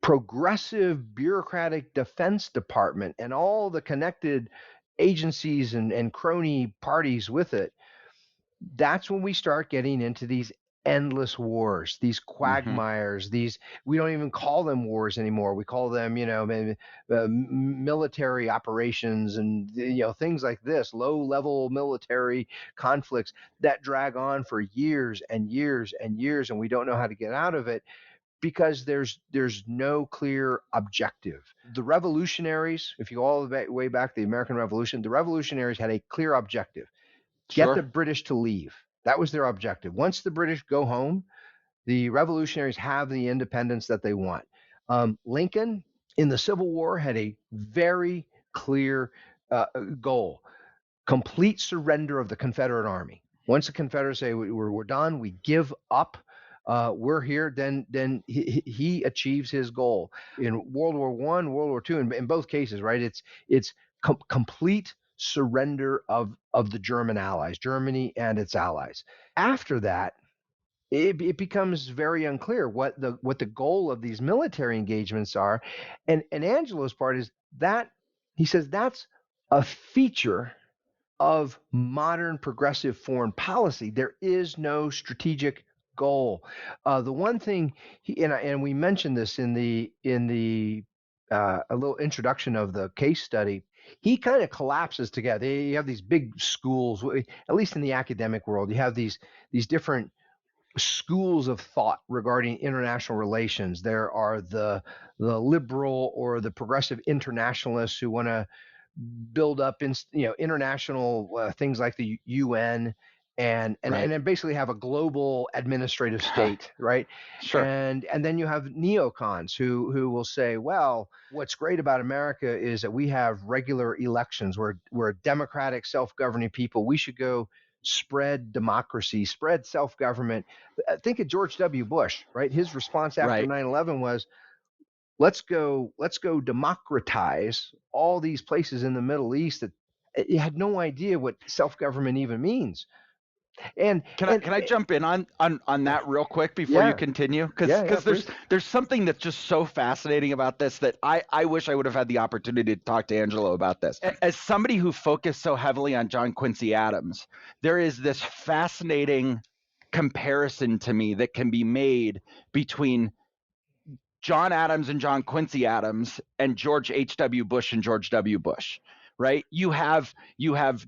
progressive bureaucratic Defense Department and all the connected agencies and crony parties with it. That's when we start getting into these endless wars, these quagmires, these, we don't even call them wars anymore. We call them, military operations and, things like this, low level military conflicts that drag on for years and years and years. And we don't know how to get out of it because there's no clear objective. The revolutionaries, if you go all the way back to the American Revolution, the revolutionaries had a clear objective. Get the British to leave. That was their objective. Once the British go home, the revolutionaries have the independence that they want. Lincoln in the Civil War had a very clear goal: complete surrender of the Confederate Army. Once the Confederates say we're done, we give up, we're here, then he achieves his goal. In World War I, World War II, in both cases, right? It's complete surrender of the German allies, Germany and its allies. After that, it becomes very unclear what the goal of these military engagements are. And Angelo's part is that he says that's a feature of modern progressive foreign policy. There is no strategic goal. The one thing and we mentioned this in the a little introduction of the case study, he kind of collapses together. You have these big schools, at least in the academic world, you have these different schools of thought regarding international relations. There are the liberal or the progressive internationalists who want to build up international things like the UN and then basically have a global administrative state, right? Sure. And then you have neocons who will say, well, what's great about America is that we have regular elections. We're a democratic, self-governing people. We should go spread democracy, spread self-government. Think of George W. Bush, right? His response after 9/11 was, let's go democratize all these places in the Middle East that you had no idea what self-government even means. And Can I jump in on that real quick before you yeah, continue? Because yeah, there's please. there's something that's just so fascinating about this that I wish I would have had the opportunity to talk to Angelo about this. As somebody who focused so heavily on John Quincy Adams, there is this fascinating comparison to me that can be made between John Adams and John Quincy Adams and George H.W. Bush and George W. Bush, right? You have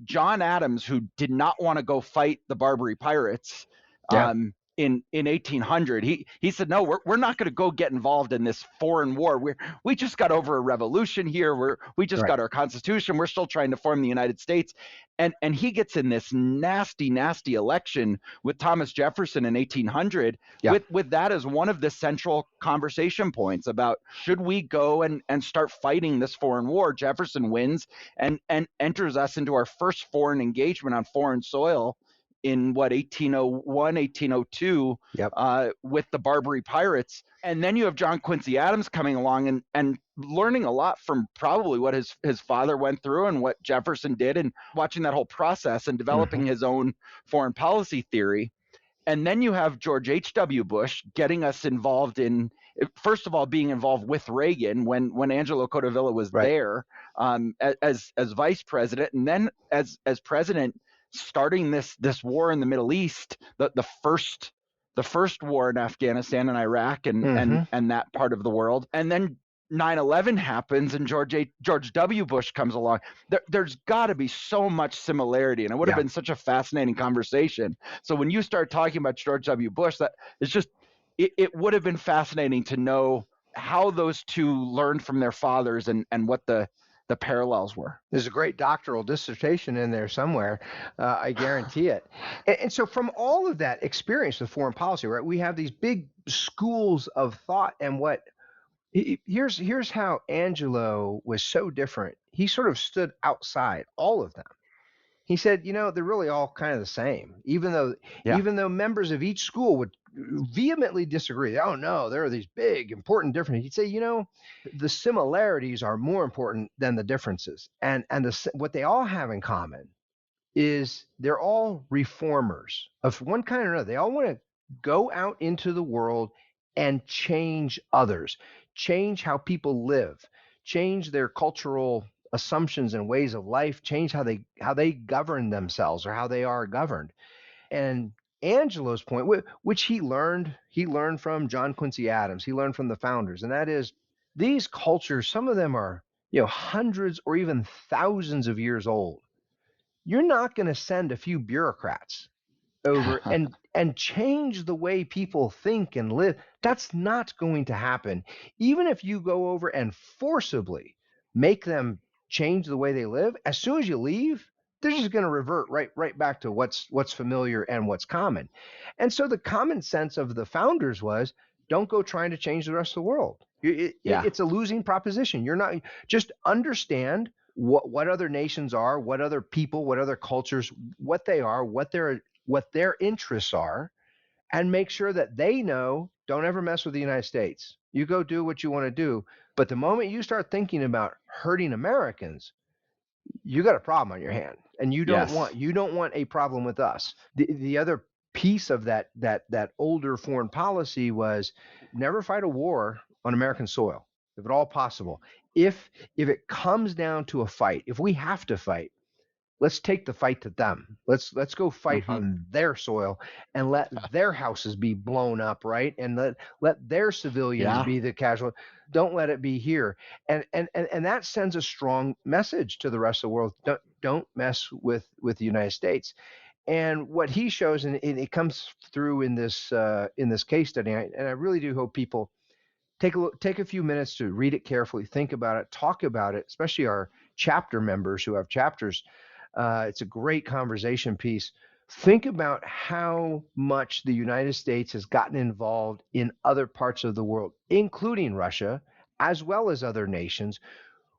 John Adams, who did not want to go fight the Barbary pirates Yeah, in 1800. He said, no, we're not going to go get involved in this foreign war. We just got over a revolution here. We just right. got our constitution. We're still trying to form the United States. And he gets in this nasty election with Thomas Jefferson in 1800, Yeah, with that as one of the central conversation points about should we go and start fighting this foreign war. Jefferson wins and enters us into our first foreign engagement on foreign soil in 1801, 1802, yep, with the Barbary pirates. And then you have John Quincy Adams coming along and learning a lot from probably what his father went through and what Jefferson did, and watching that whole process and developing his own foreign policy theory. And then you have George H.W. Bush getting us involved in, first of all, being involved with Reagan when Angelo Codevilla was right. there, as vice president, and then as president, starting this war in the Middle East, the first war in Afghanistan and Iraq and that part of the world. And then 9/11 happens and George W. Bush comes along. There's got to be so much similarity, and it would have Yeah. been such a fascinating conversation. So when you start talking about George W. Bush, that it's just it would have been fascinating to know how those two learned from their fathers and what the parallels were. There's a great doctoral dissertation in there somewhere. I guarantee it. And so, from all of that experience with foreign policy, right, we have these big schools of thought. And here's how Angelo was so different. He sort of stood outside all of them. He said, they're really all kind of the same, even though Yeah. even though members of each school would vehemently disagree. Oh no, there are these big important differences. He'd say, the similarities are more important than the differences, and what they all have in common is they're all reformers of one kind or another. They all want to go out into the world and change others, change how people live, change their cultural assumptions and ways of life, change how they govern themselves or how they are governed. And Angelo's point, which he learned from John Quincy Adams, he learned from the founders, and that is these cultures, some of them are hundreds or even thousands of years old. You're not going to send a few bureaucrats over and change the way people think and live. That's not going to happen. Even if you go over and forcibly make them change the way they live, as soon as you leave, they're just going to revert right back to what's familiar and what's common. And so the common sense of the founders was, don't go trying to change the rest of the world. It's a losing proposition. You're not, just understand what other nations are, what other people, what other cultures, what they are, what their interests are, and make sure that they know, don't ever mess with the United States. You go do what you want to do. But the moment you start thinking about hurting Americans, you got a problem on your hand, and you don't want a problem with us. The other piece of that older foreign policy was never fight a war on American soil, if at all possible. If it comes down to a fight, if we have to fight, let's take the fight to them. Let's go fight on their soil and let their houses be blown up, right? And let their civilians be the casualty. Don't let it be here. And that sends a strong message to the rest of the world. Don't mess with the United States. And what he shows, and it comes through in this case study, and I really do hope people take a few minutes to read it carefully, think about it, talk about it, especially our chapter members who have chapters. It's a great conversation piece. Think about how much the United States has gotten involved in other parts of the world, including Russia, as well as other nations.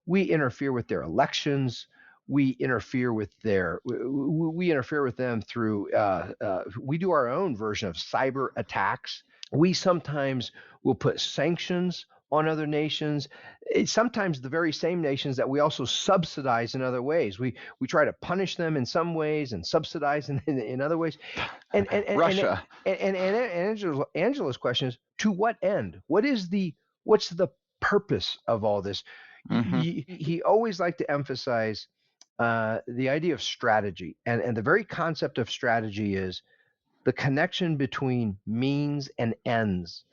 We interfere with their elections. We interfere with them through. We do our own version of cyber attacks. We sometimes will put sanctions on other nations. It's sometimes the very same nations that we also subsidize in other ways. We try to punish them in some ways and subsidize in other ways. Russia. And Angela's question is, to what end? What's the purpose of all this? He always liked to emphasize the idea of strategy, and the very concept of strategy is the connection between means and ends.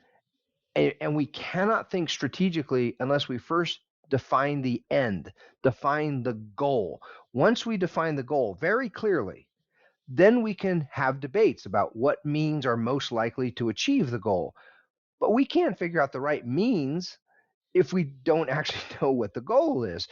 And we cannot think strategically unless we first define the end, define the goal. Once we define the goal very clearly, then we can have debates about what means are most likely to achieve the goal. But we can't figure out the right means if we don't actually know what the goal is.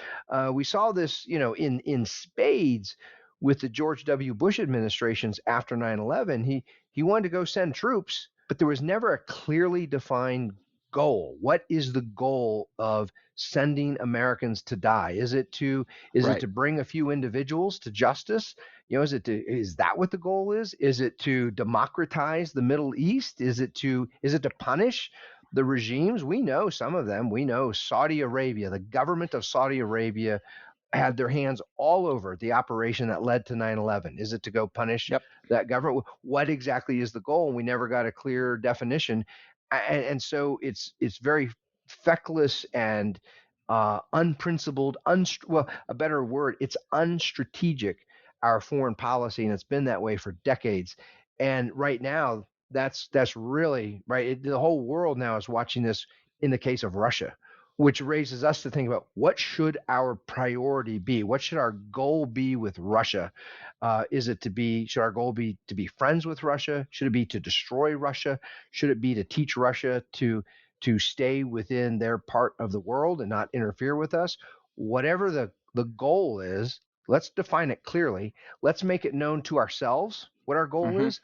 We saw this, in spades with the George W. Bush administrations after 9/11. He wanted to go send troops, but there was never a clearly defined goal. What is the goal of sending Americans to die? Is it to bring a few individuals to justice? Is that what the goal is? Is it to democratize the Middle East? Is it to punish the regimes? We know some of them. We know Saudi Arabia, the government of Saudi Arabia had their hands all over the operation that led to 9/11. Is it to go punish that government? What exactly is the goal? We never got a clear definition. And so it's very feckless and unprincipled, a better word, it's unstrategic, our foreign policy, and it's been that way for decades. And right now, that's really right. The whole world now is watching this in the case of Russia, which raises us to think about what should our priority be? What should our goal be with Russia? Should our goal be to be friends with Russia? Should it be to destroy Russia? Should it be to teach Russia to stay within their part of the world and not interfere with us? Whatever the goal is, let's define it clearly. Let's make it known to ourselves what our goal is.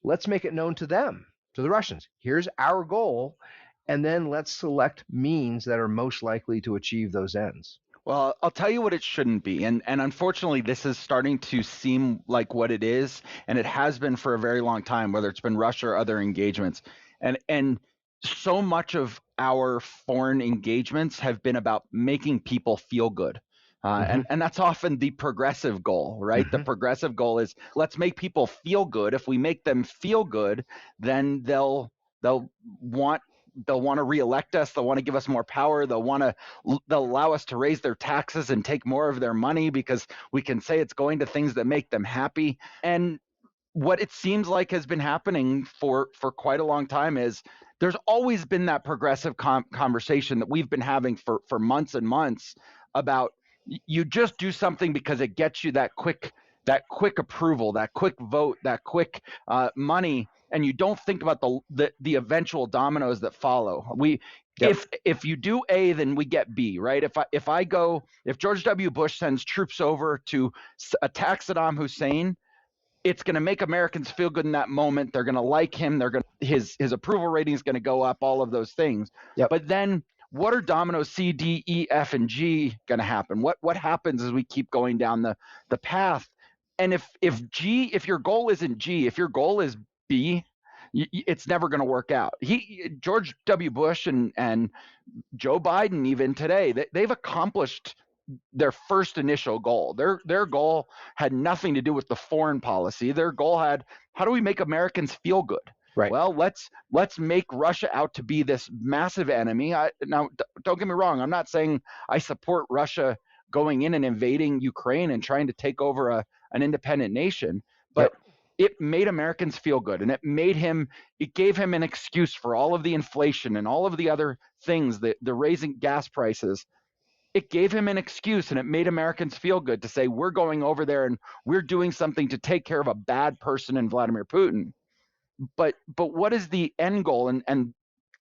Let's make it known to them, to the Russians. Here's our goal. And then let's select means that are most likely to achieve those ends. Well, I'll tell you what it shouldn't be. And unfortunately, this is starting to seem like what it is. And it has been for a very long time, whether it's been Russia or other engagements. And so much of our foreign engagements have been about making people feel good. And that's often the progressive goal, right? The progressive goal is let's make people feel good. If we make them feel good, then they'll want to reelect us. They'll want to give us more power. They'll allow us to raise their taxes and take more of their money because we can say it's going to things that make them happy. And what it seems like has been happening for quite a long time is there's always been that progressive conversation that we've been having for months and months about you just do something because it gets you that quick approval, that quick vote, that quick money. And you don't think about the eventual dominoes that follow. If you do A, then we get B, right? If George W. Bush sends troops over to attack Saddam Hussein, it's going to make Americans feel good in that moment. They're going to like him. His approval rating is going to go up. All of those things. But then, what are dominoes C, D, E, F, and G going to happen? What happens as we keep going down the path? And if your goal isn't G, if your goal is B, it's never going to work out. George W. Bush and Joe Biden, even today, they've accomplished their first initial goal. Their goal had nothing to do with the foreign policy. Their goal had, how do we make Americans feel good? Right. Well, let's make Russia out to be this massive enemy. Now, don't get me wrong. I'm not saying I support Russia going in and invading Ukraine and trying to take over an independent nation, but it made Americans feel good, and it gave him an excuse for all of the inflation and all of the other things, the raising gas prices. It gave him an excuse, and it made Americans feel good to say, we're going over there and we're doing something to take care of a bad person in Vladimir Putin. But what is the end goal? And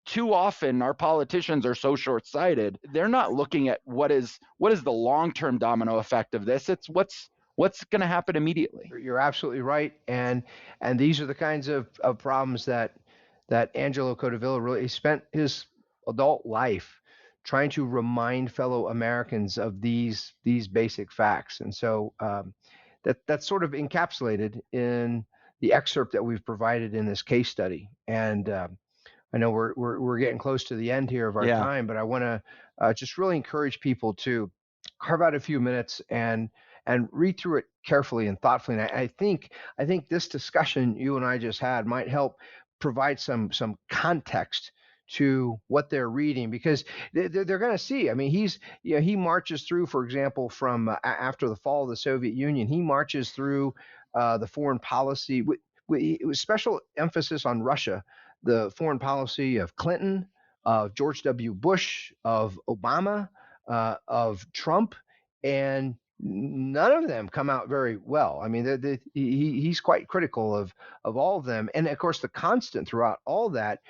too often our politicians are so short-sighted. They're not looking at what is the long-term domino effect of this. It's what's going to happen immediately. You're absolutely right. And these are the kinds of problems that Angelo Codevilla really spent his adult life trying to remind fellow Americans of these basic facts. And so that's sort of encapsulated in the excerpt that we've provided in this case study. And I know we're getting close to the end here of our Yeah. time, but I want to just really encourage people to carve out a few minutes and read through it carefully and thoughtfully. And I think this discussion you and I just had might help provide some context to what they're reading, because they're going to see. I mean, he marches through, for example, from after the fall of the Soviet Union, he marches through the foreign policy with special emphasis on Russia, the foreign policy of Clinton, of George W. Bush, of Obama, of Trump, and none of them come out very well. I mean, he's quite critical of all of them, and of course, the constant throughout all that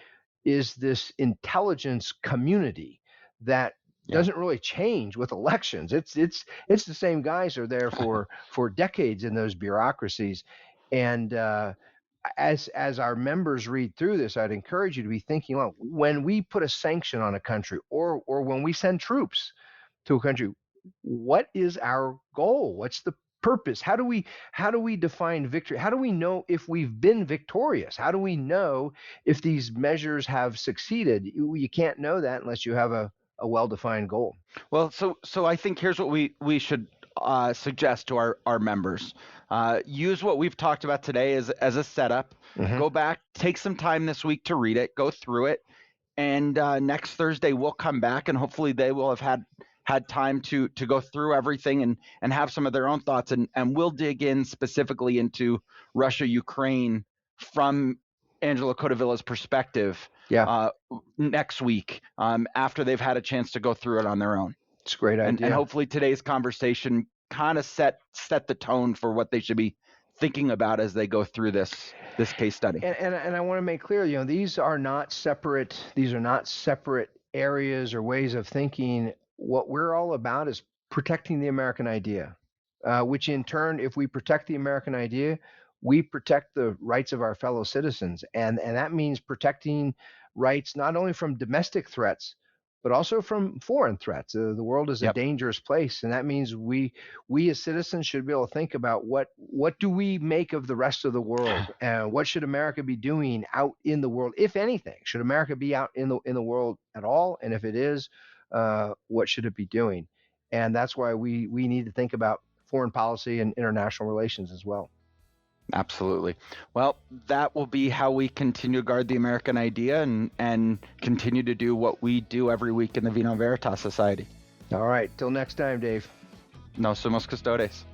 is this intelligence community that doesn't really change with elections. It's the same guys are there for decades in those bureaucracies, and as our members read through this, I'd encourage you to be thinking, well, when we put a sanction on a country, or when we send troops to a country, what is our goal? What's the purpose? How do we define victory? How do we know if we've been victorious? How do we know if these measures have succeeded? You can't know that unless you have a well-defined goal. Well, so I think here's what we should suggest to our members. Use what we've talked about today as a setup. Mhm. Go back, take some time this week to read it, go through it, and next Thursday we'll come back, and hopefully they will have had time to go through everything and have some of their own thoughts, and we'll dig in specifically into Russia, Ukraine from Angelo Codavilla's perspective next week, after they've had a chance to go through it on their own. It's a great idea. And hopefully today's conversation kind of set the tone for what they should be thinking about as they go through this case study. And I want to make clear, these are not separate areas or ways of thinking. What we're all about is protecting the American idea, which in turn, if we protect the American idea, we protect the rights of our fellow citizens. And that means protecting rights not only from domestic threats, but also from foreign threats. The world is a dangerous place, and that means we as citizens should be able to think about what do we make of the rest of the world, and what should America be doing out in the world, if anything. Should America be out in the world at all? And if it is, what should it be doing? And that's why we need to think about foreign policy and international relations as well. Absolutely. Well, that will be how we continue to guard the American idea and continue to do what we do every week in the Vino Veritas Society. All right. Till next time, Dave. Nos somos custodes.